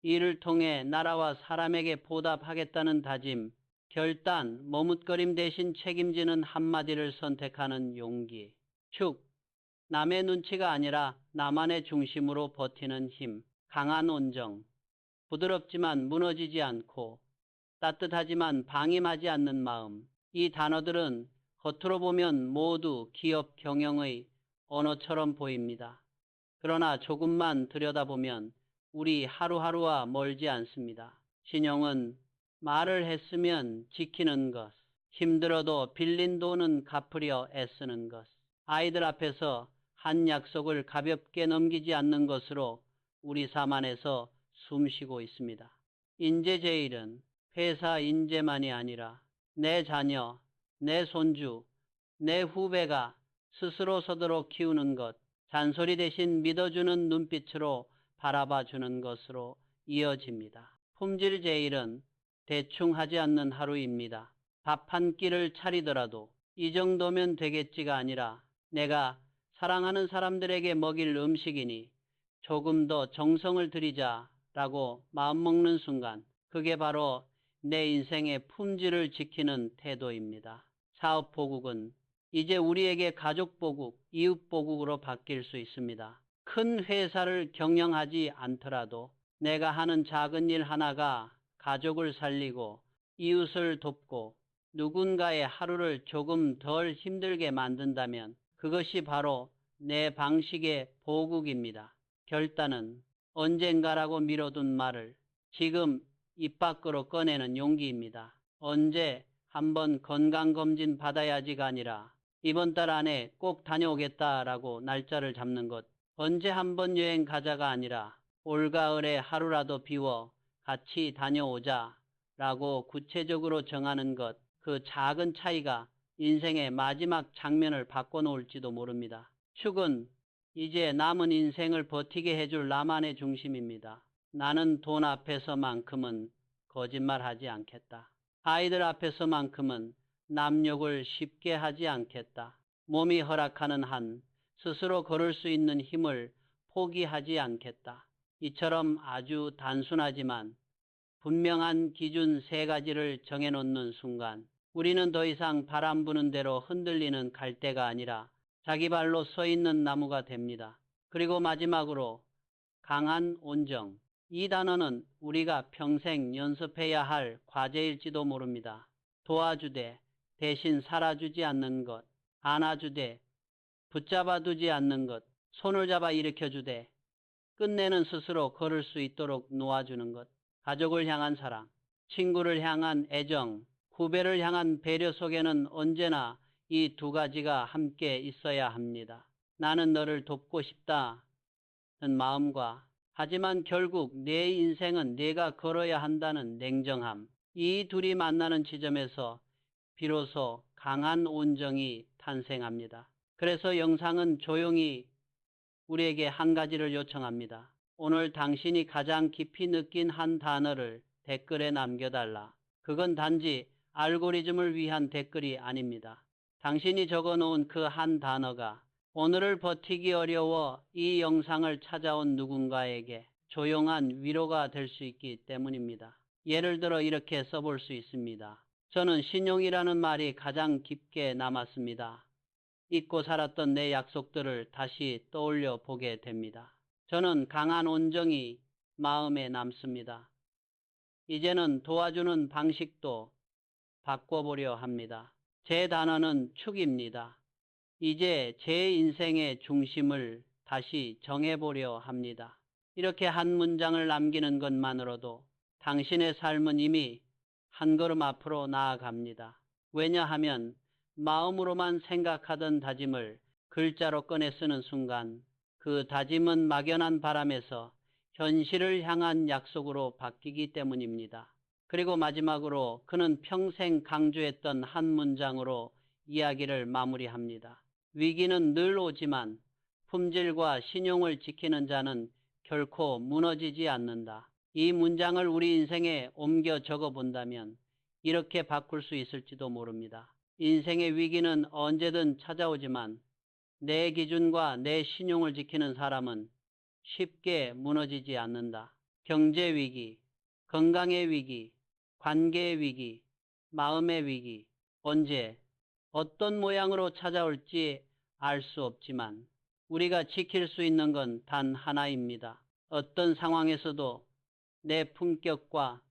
이를 통해 나라와 사람에게 보답하겠다는 다짐, 결단, 머뭇거림 대신 책임지는 한마디를 선택하는 용기, 축, 남의 눈치가 아니라 나만의 중심으로 버티는 힘, 강한 온정, 부드럽지만 무너지지 않고 따뜻하지만 방임하지 않는 마음. 이 단어들은 겉으로 보면 모두 기업 경영의 언어처럼 보입니다. 그러나 조금만 들여다보면 우리 하루하루와 멀지 않습니다. 신용은 말을 했으면 지키는 것, 힘들어도 빌린 돈은 갚으려 애쓰는 것, 아이들 앞에서 한 약속을 가볍게 넘기지 않는 것으로 우리 삶 안에서 숨쉬고 있습니다. 인재제일은 회사 인재만이 아니라 내 자녀, 내 손주, 내 후배가 스스로 서도록 키우는 것, 잔소리 대신 믿어주는 눈빛으로 바라봐주는 것으로 이어집니다. 품질 제일은 대충 하지 않는 하루입니다. 밥 한 끼를 차리더라도 이 정도면 되겠지가 아니라 내가 사랑하는 사람들에게 먹일 음식이니 조금 더 정성을 들이자라고 마음먹는 순간 그게 바로 내 인생의 품질을 지키는 태도입니다. 사업보국은 이제 우리에게 가족보국, 이웃보국으로 바뀔 수 있습니다. 큰 회사를 경영하지 않더라도 내가 하는 작은 일 하나가 가족을 살리고 이웃을 돕고 누군가의 하루를 조금 덜 힘들게 만든다면 그것이 바로 내 방식의 보국입니다. 결단은 언젠가라고 미뤄둔 말을 지금 입 밖으로 꺼내는 용기입니다. 언제 한번 건강검진 받아야지가 아니라 이번 달 안에 꼭 다녀오겠다라고 날짜를 잡는 것. 언제 한번 여행 가자가 아니라 올가을에 하루라도 비워 같이 다녀오자라고 구체적으로 정하는 것. 그 작은 차이가 인생의 마지막 장면을 바꿔놓을지도 모릅니다. 축은 이제 남은 인생을 버티게 해줄 나만의 중심입니다. 나는 돈 앞에서만큼은 거짓말하지 않겠다. 아이들 앞에서만큼은 남욕을 쉽게 하지 않겠다. 몸이 허락하는 한 스스로 걸을 수 있는 힘을 포기하지 않겠다. 이처럼 아주 단순하지만 분명한 기준 3가지를 정해놓는 순간 우리는 더 이상 바람 부는 대로 흔들리는 갈대가 아니라 자기 발로 서 있는 나무가 됩니다. 그리고 마지막으로 강한 온정. 이 단어는 우리가 평생 연습해야 할 과제일지도 모릅니다. 도와주되 대신 살아주지 않는 것, 안아주되 붙잡아두지 않는 것, 손을 잡아 일으켜주되 끝내는 스스로 걸을 수 있도록 놓아주는 것. 가족을 향한 사랑, 친구를 향한 애정, 후배를 향한 배려 속에는 언제나 이 두 가지가 함께 있어야 합니다. 나는 너를 돕고 싶다는 마음과 하지만 결국 내 인생은 내가 걸어야 한다는 냉정함. 이 둘이 만나는 지점에서 비로소 강한 온정이 탄생합니다. 그래서 영상은 조용히 우리에게 한 가지를 요청합니다. 오늘 당신이 가장 깊이 느낀 한 단어를 댓글에 남겨달라. 그건 단지 알고리즘을 위한 댓글이 아닙니다. 당신이 적어놓은 그 한 단어가 오늘을 버티기 어려워 이 영상을 찾아온 누군가에게 조용한 위로가 될 수 있기 때문입니다. 예를 들어 이렇게 써볼 수 있습니다. 저는 신용이라는 말이 가장 깊게 남았습니다. 잊고 살았던 내 약속들을 다시 떠올려 보게 됩니다. 저는 강한 온정이 마음에 남습니다. 이제는 도와주는 방식도 바꿔보려 합니다. 제 단어는 축입니다. 이제 제 인생의 중심을 다시 정해보려 합니다. 이렇게 한 문장을 남기는 것만으로도 당신의 삶은 이미 한 걸음 앞으로 나아갑니다. 왜냐하면 마음으로만 생각하던 다짐을 글자로 꺼내 쓰는 순간 그 다짐은 막연한 바람에서 현실을 향한 약속으로 바뀌기 때문입니다. 그리고 마지막으로 그는 평생 강조했던 한 문장으로 이야기를 마무리합니다. 위기는 늘 오지만 품질과 신용을 지키는 자는 결코 무너지지 않는다. 이 문장을 우리 인생에 옮겨 적어본다면 이렇게 바꿀 수 있을지도 모릅니다. 인생의 위기는 언제든 찾아오지만 내 기준과 내 신용을 지키는 사람은 쉽게 무너지지 않는다. 경제 위기, 건강의 위기, 관계의 위기, 마음의 위기, 언제 어떤 모양으로 찾아올지 알 수 없지만 우리가 지킬 수 있는 건 단 하나입니다. 어떤 상황에서도 내 품격과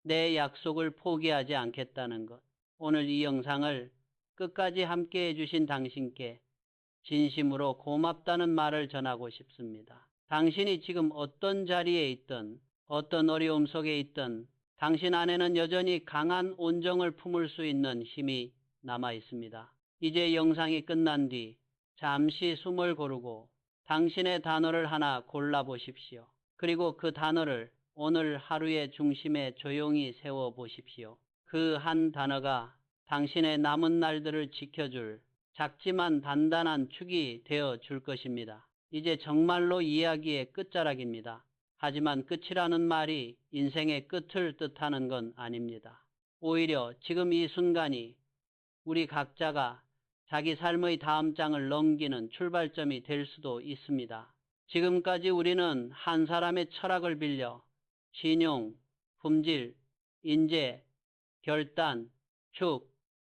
내 약속을 포기하지 않겠다는 것. 오늘 이 영상을 끝까지 함께 해주신 당신께 진심으로 고맙다는 말을 전하고 싶습니다. 당신이 지금 어떤 자리에 있든 어떤 어려움 속에 있든 당신 안에는 여전히 강한 온정을 품을 수 있는 힘이 남아 있습니다. 이제 영상이 끝난 뒤 잠시 숨을 고르고 당신의 단어를 하나 골라보십시오. 그리고 그 단어를 오늘 하루의 중심에 조용히 세워보십시오. 그 한 단어가 당신의 남은 날들을 지켜줄 작지만 단단한 축이 되어 줄 것입니다. 이제 정말로 이야기의 끝자락입니다. 하지만 끝이라는 말이 인생의 끝을 뜻하는 건 아닙니다. 오히려 지금 이 순간이 우리 각자가 자기 삶의 다음 장을 넘기는 출발점이 될 수도 있습니다. 지금까지 우리는 한 사람의 철학을 빌려 신용, 품질, 인재, 결단, 축,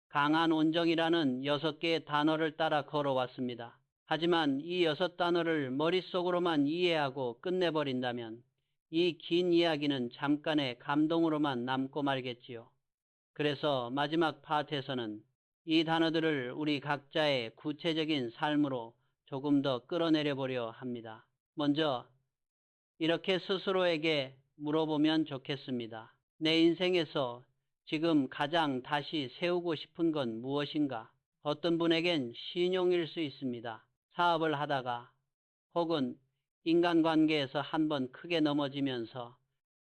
강한 온정이라는 6개의 단어를 따라 걸어왔습니다. 하지만 이 6단어를 머릿속으로만 이해하고 끝내버린다면 이 긴 이야기는 잠깐의 감동으로만 남고 말겠지요. 그래서 마지막 파트에서는 이 단어들을 우리 각자의 구체적인 삶으로 조금 더 끌어내려 보려 합니다. 먼저 이렇게 스스로에게 물어보면 좋겠습니다. 내 인생에서 지금 가장 다시 세우고 싶은 건 무엇인가? 어떤 분에겐 신용일 수 있습니다. 사업을 하다가 혹은 인간관계에서 한번 크게 넘어지면서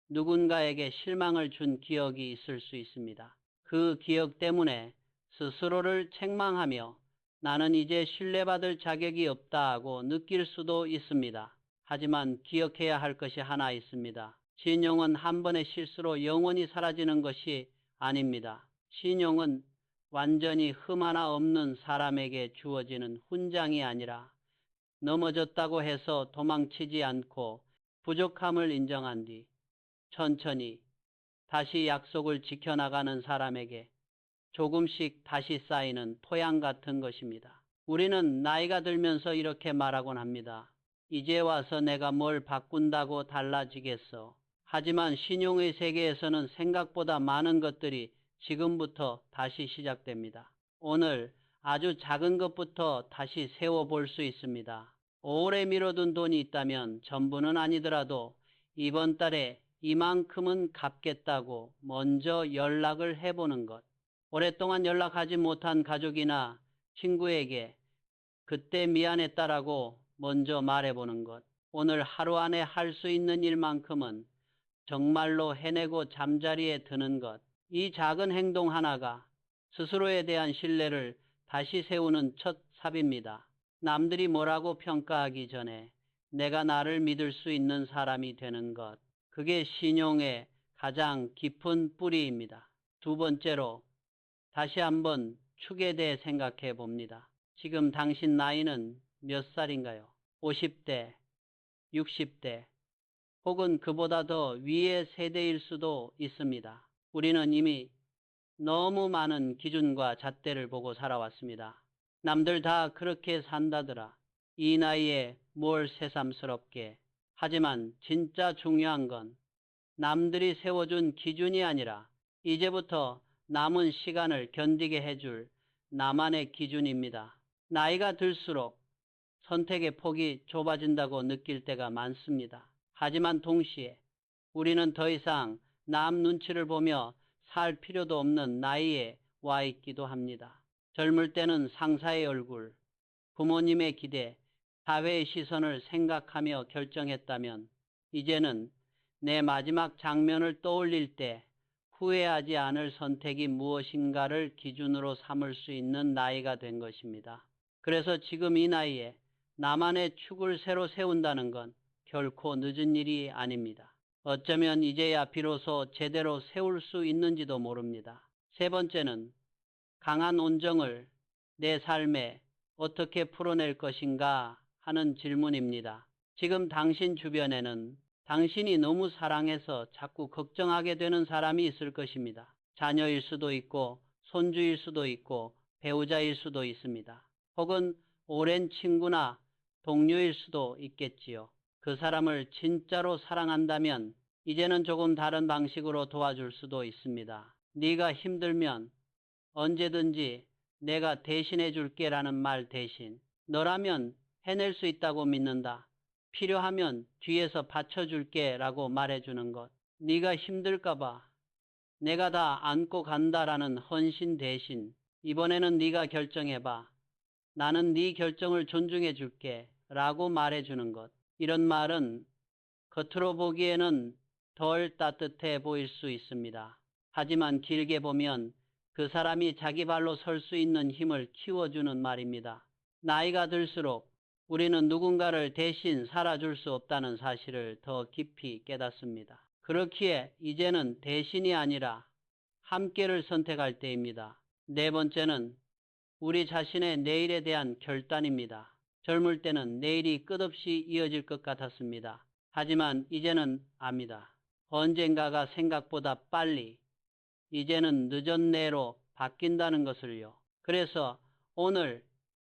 누군가에게 실망을 준 기억이 있을 수 있습니다. 그 기억 때문에 스스로를 책망하며 나는 이제 신뢰받을 자격이 없다 하고 느낄 수도 있습니다. 하지만 기억해야 할 것이 하나 있습니다. 신용은 한 번의 실수로 영원히 사라지는 것이 아닙니다. 신용은 완전히 흠 하나 없는 사람에게 주어지는 훈장이 아니라 넘어졌다고 해서 도망치지 않고 부족함을 인정한 뒤 천천히 다시 약속을 지켜나가는 사람에게 조금씩 다시 쌓이는 토양 같은 것입니다. 우리는 나이가 들면서 이렇게 말하곤 합니다. 이제 와서 내가 뭘 바꾼다고 달라지겠어. 하지만 신용의 세계에서는 생각보다 많은 것들이 지금부터 다시 시작됩니다. 오늘 아주 작은 것부터 다시 세워볼 수 있습니다. 오래 미뤄둔 돈이 있다면 전부는 아니더라도 이번 달에 이만큼은 갚겠다고 먼저 연락을 해보는 것. 오랫동안 연락하지 못한 가족이나 친구에게 그때 미안했다라고 먼저 말해보는 것. 오늘 하루 안에 할 수 있는 일만큼은 정말로 해내고 잠자리에 드는 것. 이 작은 행동 하나가 스스로에 대한 신뢰를 다시 세우는 첫 삽입니다. 남들이 뭐라고 평가하기 전에 내가 나를 믿을 수 있는 사람이 되는 것. 그게 신용의 가장 깊은 뿌리입니다. 두 번째로 다시 한번 축에 대해 생각해 봅니다. 지금 당신 나이는 몇 살인가요? 50대, 60대, 혹은 그보다 더 위의 세대일 수도 있습니다. 우리는 이미 너무 많은 기준과 잣대를 보고 살아왔습니다. 남들 다 그렇게 산다더라. 이 나이에 뭘 새삼스럽게. 하지만 진짜 중요한 건 남들이 세워준 기준이 아니라 이제부터 남은 시간을 견디게 해줄 나만의 기준입니다. 나이가 들수록 선택의 폭이 좁아진다고 느낄 때가 많습니다. 하지만 동시에 우리는 더 이상 남 눈치를 보며 살 필요도 없는 나이에 와 있기도 합니다. 젊을 때는 상사의 얼굴, 부모님의 기대, 사회의 시선을 생각하며 결정했다면 이제는 내 마지막 장면을 떠올릴 때 후회하지 않을 선택이 무엇인가를 기준으로 삼을 수 있는 나이가 된 것입니다. 그래서 지금 이 나이에 나만의 축을 새로 세운다는 건 결코 늦은 일이 아닙니다. 어쩌면 이제야 비로소 제대로 세울 수 있는지도 모릅니다. 세 번째는 강한 온정을 내 삶에 어떻게 풀어낼 것인가 하는 질문입니다. 지금 당신 주변에는 당신이 너무 사랑해서 자꾸 걱정하게 되는 사람이 있을 것입니다. 자녀일 수도 있고 손주일 수도 있고 배우자일 수도 있습니다. 혹은 오랜 친구나 동료일 수도 있겠지요. 그 사람을 진짜로 사랑한다면 이제는 조금 다른 방식으로 도와줄 수도 있습니다. 네가 힘들면 언제든지 내가 대신해 줄게라는 말 대신 너라면 해낼 수 있다고 믿는다. 필요하면 뒤에서 받쳐줄게 라고 말해주는 것. 네가 힘들까봐 내가 다 안고 간다라는 헌신 대신 이번에는 네가 결정해봐. 나는 네 결정을 존중해 줄게 라고 말해주는 것. 이런 말은 겉으로 보기에는 덜 따뜻해 보일 수 있습니다. 하지만 길게 보면 그 사람이 자기 발로 설 수 있는 힘을 키워주는 말입니다. 나이가 들수록 우리는 누군가를 대신 살아줄 수 없다는 사실을 더 깊이 깨닫습니다. 그렇기에 이제는 대신이 아니라 함께를 선택할 때입니다. 네 번째는 우리 자신의 내일에 대한 결단입니다. 젊을 때는 내일이 끝없이 이어질 것 같았습니다. 하지만 이제는 압니다. 언젠가가 생각보다 빨리, 이제는 늦었네로 바뀐다는 것을요. 그래서 오늘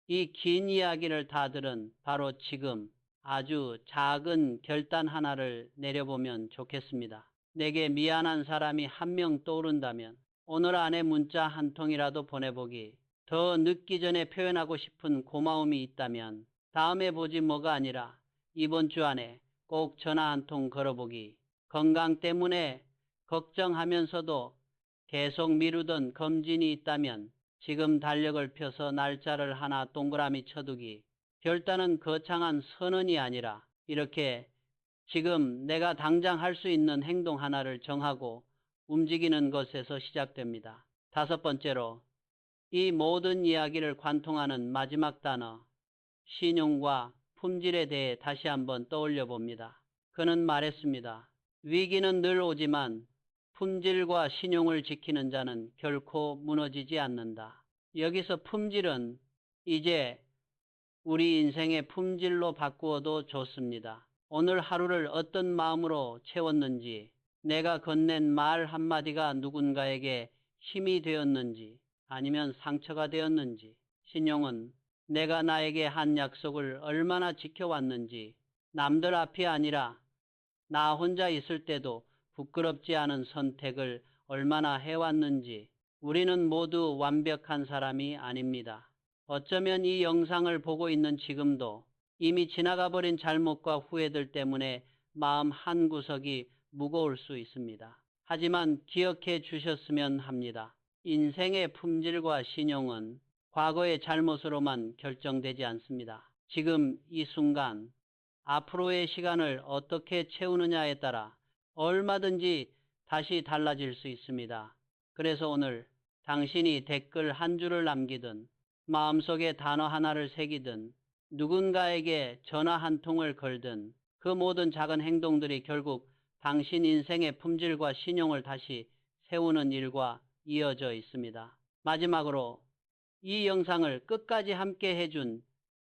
이 긴 이야기를 다 들은 바로 지금 아주 작은 결단 하나를 내려보면 좋겠습니다. 내게 미안한 사람이 한 명 떠오른다면 오늘 안에 문자 한 통이라도 보내보기, 더 늦기 전에 표현하고 싶은 고마움이 있다면 다음에 보지 뭐가 아니라 이번 주 안에 꼭 전화 한 통 걸어보기, 건강 때문에 걱정하면서도 계속 미루던 검진이 있다면 지금 달력을 펴서 날짜를 하나 동그라미 쳐두기. 결단은 거창한 선언이 아니라 이렇게 지금 내가 당장 할 수 있는 행동 하나를 정하고 움직이는 것에서 시작됩니다. 다섯 번째로 이 모든 이야기를 관통하는 마지막 단어, 신용과 품질에 대해 다시 한번 떠올려 봅니다. 그는 말했습니다. 위기는 늘 오지만 품질과 신용을 지키는 자는 결코 무너지지 않는다. 여기서 품질은 이제 우리 인생의 품질로 바꾸어도 좋습니다. 오늘 하루를 어떤 마음으로 채웠는지, 내가 건넨 말 한마디가 누군가에게 힘이 되었는지 아니면 상처가 되었는지, 신용은 내가 나에게 한 약속을 얼마나 지켜왔는지, 남들 앞이 아니라 나 혼자 있을 때도 부끄럽지 않은 선택을 얼마나 해왔는지. 우리는 모두 완벽한 사람이 아닙니다. 어쩌면 이 영상을 보고 있는 지금도 이미 지나가 버린 잘못과 후회들 때문에 마음 한구석이 무거울 수 있습니다. 하지만 기억해 주셨으면 합니다. 인생의 품질과 신용은 과거의 잘못으로만 결정되지 않습니다. 지금 이 순간, 앞으로의 시간을 어떻게 채우느냐에 따라 얼마든지 다시 달라질 수 있습니다. 그래서 오늘 당신이 댓글 한 줄을 남기든 마음속에 단어 하나를 새기든 누군가에게 전화 한 통을 걸든 그 모든 작은 행동들이 결국 당신 인생의 품질과 신용을 다시 세우는 일과 이어져 있습니다. 마지막으로 이 영상을 끝까지 함께 해준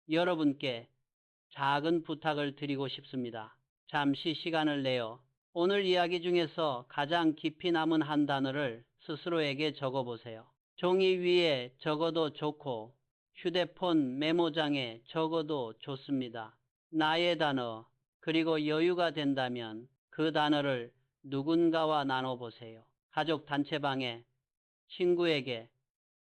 여러분께 작은 부탁을 드리고 싶습니다. 잠시 시간을 내어 오늘 이야기 중에서 가장 깊이 남은 한 단어를 스스로에게 적어보세요. 종이 위에 적어도 좋고 휴대폰 메모장에 적어도 좋습니다. 나의 단어, 그리고 여유가 된다면 그 단어를 누군가와 나눠보세요. 가족 단체방에, 친구에게,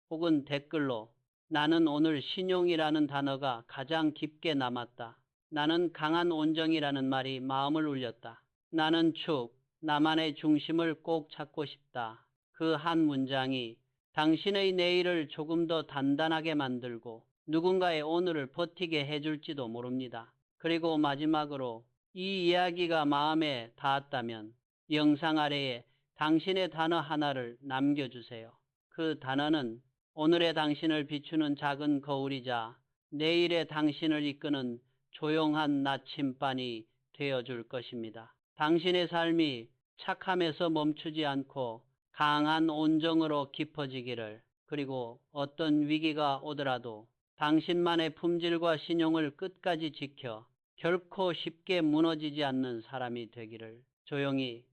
혹은 댓글로 나는 오늘 신용이라는 단어가 가장 깊게 남았다. 나는 강한 온정이라는 말이 마음을 울렸다. 나는 축, 나만의 중심을 꼭 찾고 싶다. 그 한 문장이 당신의 내일을 조금 더 단단하게 만들고 누군가의 오늘을 버티게 해줄지도 모릅니다. 그리고 마지막으로 이 이야기가 마음에 닿았다면 영상 아래에 당신의 단어 하나를 남겨주세요. 그 단어는 오늘의 당신을 비추는 작은 거울이자 내일의 당신을 이끄는 조용한 나침반이 되어줄 것입니다. 당신의 삶이 착함에서 멈추지 않고 강한 온정으로 깊어지기를, 그리고 어떤 위기가 오더라도 당신만의 품질과 신용을 끝까지 지켜 결코 쉽게 무너지지 않는 사람이 되기를 조용히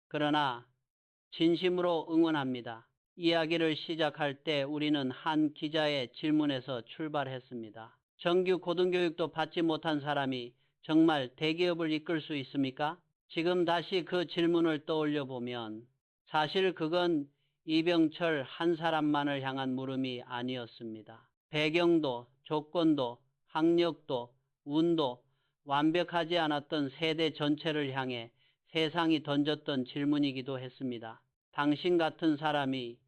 그러나 진심으로 응원합니다. 이야기를 시작할 때 우리는 한 기자의 질문에서 출발했습니다. 정규 고등교육도 받지 못한 사람이 정말 대기업을 이끌 수 있습니까? 지금 다시 그 질문을 떠올려 보면 사실 그건 이병철 한 사람만을 향한 물음이 아니었습니다. 배경도, 조건도, 학력도, 운도 완벽하지 않았던 세대 전체를 향해 세상이 던졌던 질문이기도 했습니다. 당신 같은 사람이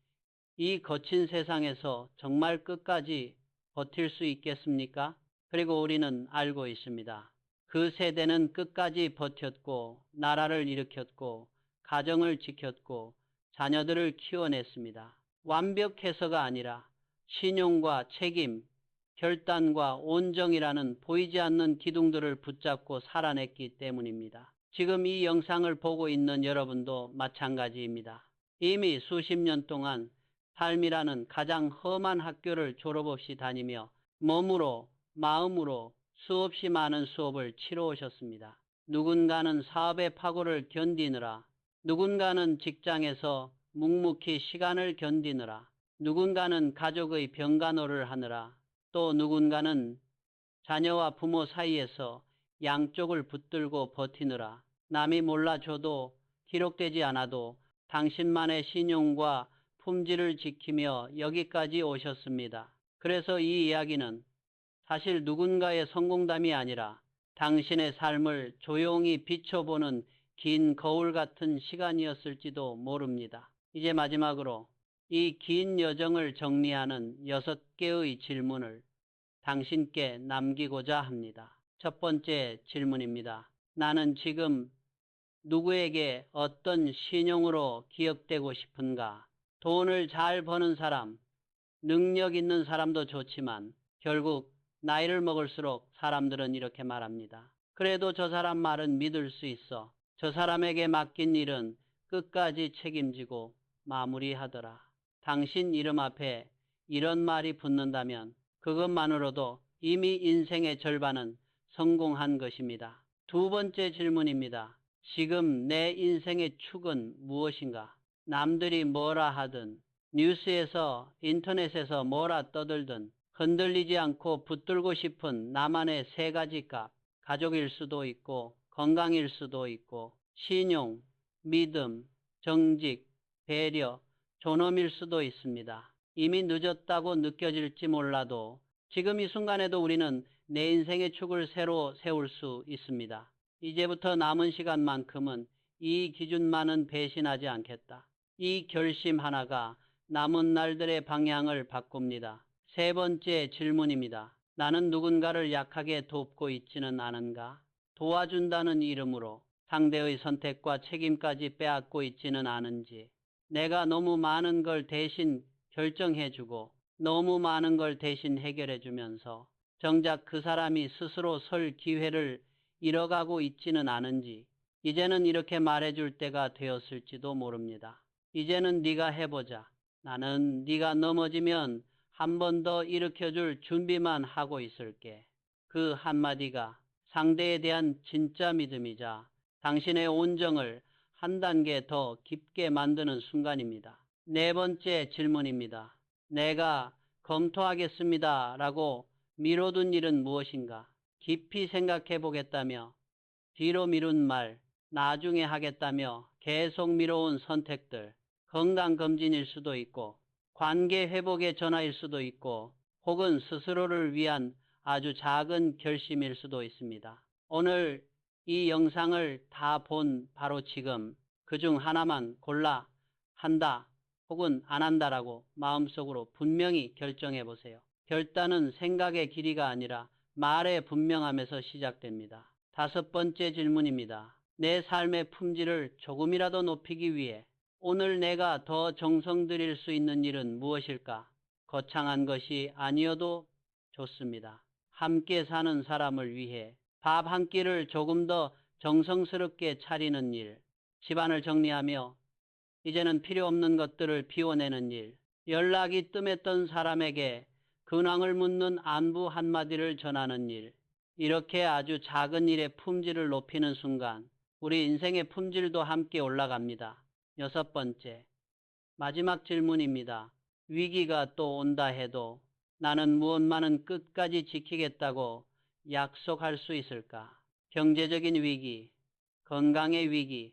이 거친 세상에서 정말 끝까지 버틸 수 있겠습니까? 그리고 우리는 알고 있습니다. 그 세대는 끝까지 버텼고 나라를 일으켰고 가정을 지켰고 자녀들을 키워냈습니다. 완벽해서가 아니라 신용과 책임, 결단과 온정이라는 보이지 않는 기둥들을 붙잡고 살아냈기 때문입니다. 지금 이 영상을 보고 있는 여러분도 마찬가지입니다. 이미 수십 년 동안 삶이라는 가장 험한 학교를 졸업 없이 다니며 몸으로, 마음으로 수없이 많은 수업을 치러 오셨습니다. 누군가는 사업의 파고를 견디느라, 누군가는 직장에서 묵묵히 시간을 견디느라, 누군가는 가족의 병간호를 하느라, 또 누군가는 자녀와 부모 사이에서 양쪽을 붙들고 버티느라 남이 몰라줘도 기록되지 않아도 당신만의 신용과 품질을 지키며 여기까지 오셨습니다. 그래서 이 이야기는 사실 누군가의 성공담이 아니라 당신의 삶을 조용히 비춰보는 긴 거울 같은 시간이었을지도 모릅니다. 이제 마지막으로 이 긴 여정을 정리하는 6개의 질문을 당신께 남기고자 합니다. 첫 번째 질문입니다. 나는 지금 누구에게 어떤 신용으로 기억되고 싶은가? 돈을 잘 버는 사람, 능력 있는 사람도 좋지만 결국 나이를 먹을수록 사람들은 이렇게 말합니다. 그래도 저 사람 말은 믿을 수 있어. 저 사람에게 맡긴 일은 끝까지 책임지고 마무리하더라. 당신 이름 앞에 이런 말이 붙는다면 그것만으로도 이미 인생의 절반은 성공한 것입니다. 두 번째 질문입니다. 지금 내 인생의 축은 무엇인가? 남들이 뭐라 하든, 뉴스에서, 인터넷에서 뭐라 떠들든 흔들리지 않고 붙들고 싶은 나만의 3가지 값, 가족일 수도 있고 건강일 수도 있고 신용, 믿음, 정직, 배려, 존엄일 수도 있습니다. 이미 늦었다고 느껴질지 몰라도 지금 이 순간에도 우리는 내 인생의 축을 새로 세울 수 있습니다. 이제부터 남은 시간만큼은 이 기준만은 배신하지 않겠다. 이 결심 하나가 남은 날들의 방향을 바꿉니다. 세 번째 질문입니다. 나는 누군가를 약하게 돕고 있지는 않은가? 도와준다는 이름으로 상대의 선택과 책임까지 빼앗고 있지는 않은지, 내가 너무 많은 걸 대신 결정해주고 너무 많은 걸 대신 해결해주면서 정작 그 사람이 스스로 설 기회를 잃어가고 있지는 않은지, 이제는 이렇게 말해줄 때가 되었을지도 모릅니다. 이제는 네가 해보자. 나는 네가 넘어지면 한 번 더 일으켜줄 준비만 하고 있을게. 그 한마디가 상대에 대한 진짜 믿음이자 당신의 온정을 한 단계 더 깊게 만드는 순간입니다. 네 번째 질문입니다. 내가 검토하겠습니다 라고 미뤄둔 일은 무엇인가? 깊이 생각해 보겠다며 뒤로 미룬 말, 나중에 하겠다며 계속 미뤄온 선택들, 건강검진일 수도 있고 관계 회복의 전화일 수도 있고 혹은 스스로를 위한 아주 작은 결심일 수도 있습니다. 오늘 이 영상을 다 본 바로 지금 그중 하나만 골라 한다 혹은 안 한다라고 마음속으로 분명히 결정해 보세요. 결단은 생각의 길이가 아니라 말의 분명함에서 시작됩니다. 다섯 번째 질문입니다. 내 삶의 품질을 조금이라도 높이기 위해 오늘 내가 더 정성 들일 수 있는 일은 무엇일까? 거창한 것이 아니어도 좋습니다. 함께 사는 사람을 위해 밥 한 끼를 조금 더 정성스럽게 차리는 일, 집안을 정리하며 이제는 필요 없는 것들을 비워내는 일, 연락이 뜸했던 사람에게 근황을 묻는 안부 한마디를 전하는 일, 이렇게 아주 작은 일의 품질을 높이는 순간 우리 인생의 품질도 함께 올라갑니다. 여섯 번째, 마지막 질문입니다. 위기가 또 온다 해도 나는 무엇만은 끝까지 지키겠다고 약속할 수 있을까? 경제적인 위기, 건강의 위기,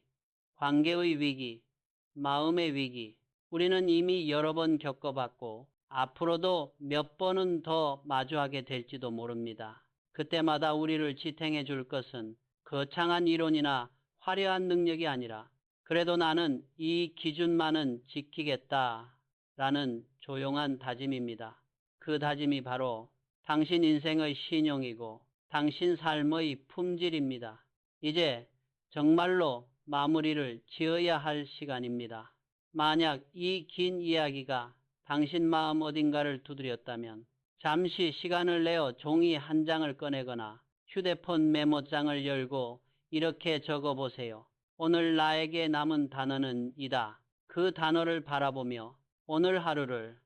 관계의 위기, 마음의 위기, 우리는 이미 여러 번 겪어봤고 앞으로도 몇 번은 더 마주하게 될지도 모릅니다. 그때마다 우리를 지탱해 줄 것은 거창한 이론이나 화려한 능력이 아니라 그래도 나는 이 기준만은 지키겠다라는 조용한 다짐입니다. 그 다짐이 바로 당신 인생의 신용이고 당신 삶의 품질입니다. 이제 정말로 마무리를 지어야 할 시간입니다. 만약 이 긴 이야기가 당신 마음 어딘가를 두드렸다면 잠시 시간을 내어 종이 한 장을 꺼내거나 휴대폰 메모장을 열고 이렇게 적어보세요. 오늘 나에게 남은 단어는 이다. 그 단어를 바라보며 오늘 하루를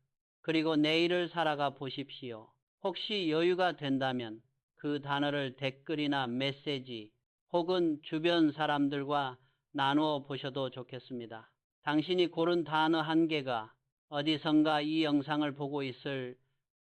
그리고 내일을 살아가 보십시오. 혹시 여유가 된다면 그 단어를 댓글이나 메시지 혹은 주변 사람들과 나누어 보셔도 좋겠습니다. 당신이 고른 단어 한 개가 어디선가 이 영상을 보고 있을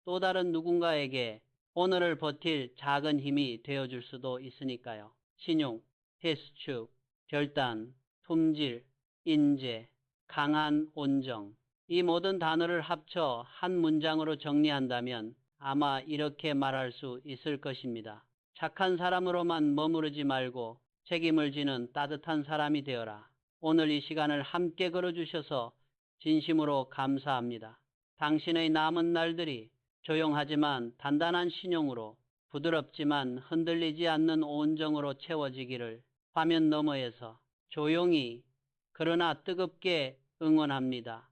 또 다른 누군가에게 오늘을 버틸 작은 힘이 되어줄 수도 있으니까요. 신용, 횟수축, 결단, 품질, 인재, 강한 온정, 이 모든 단어를 합쳐 한 문장으로 정리한다면 아마 이렇게 말할 수 있을 것입니다. 착한 사람으로만 머무르지 말고 책임을 지는 따뜻한 사람이 되어라. 오늘 이 시간을 함께 걸어주셔서 진심으로 감사합니다. 당신의 남은 날들이 조용하지만 단단한 신용으로 부드럽지만 흔들리지 않는 온정으로 채워지기를 화면 너머에서 조용히 그러나 뜨겁게 응원합니다.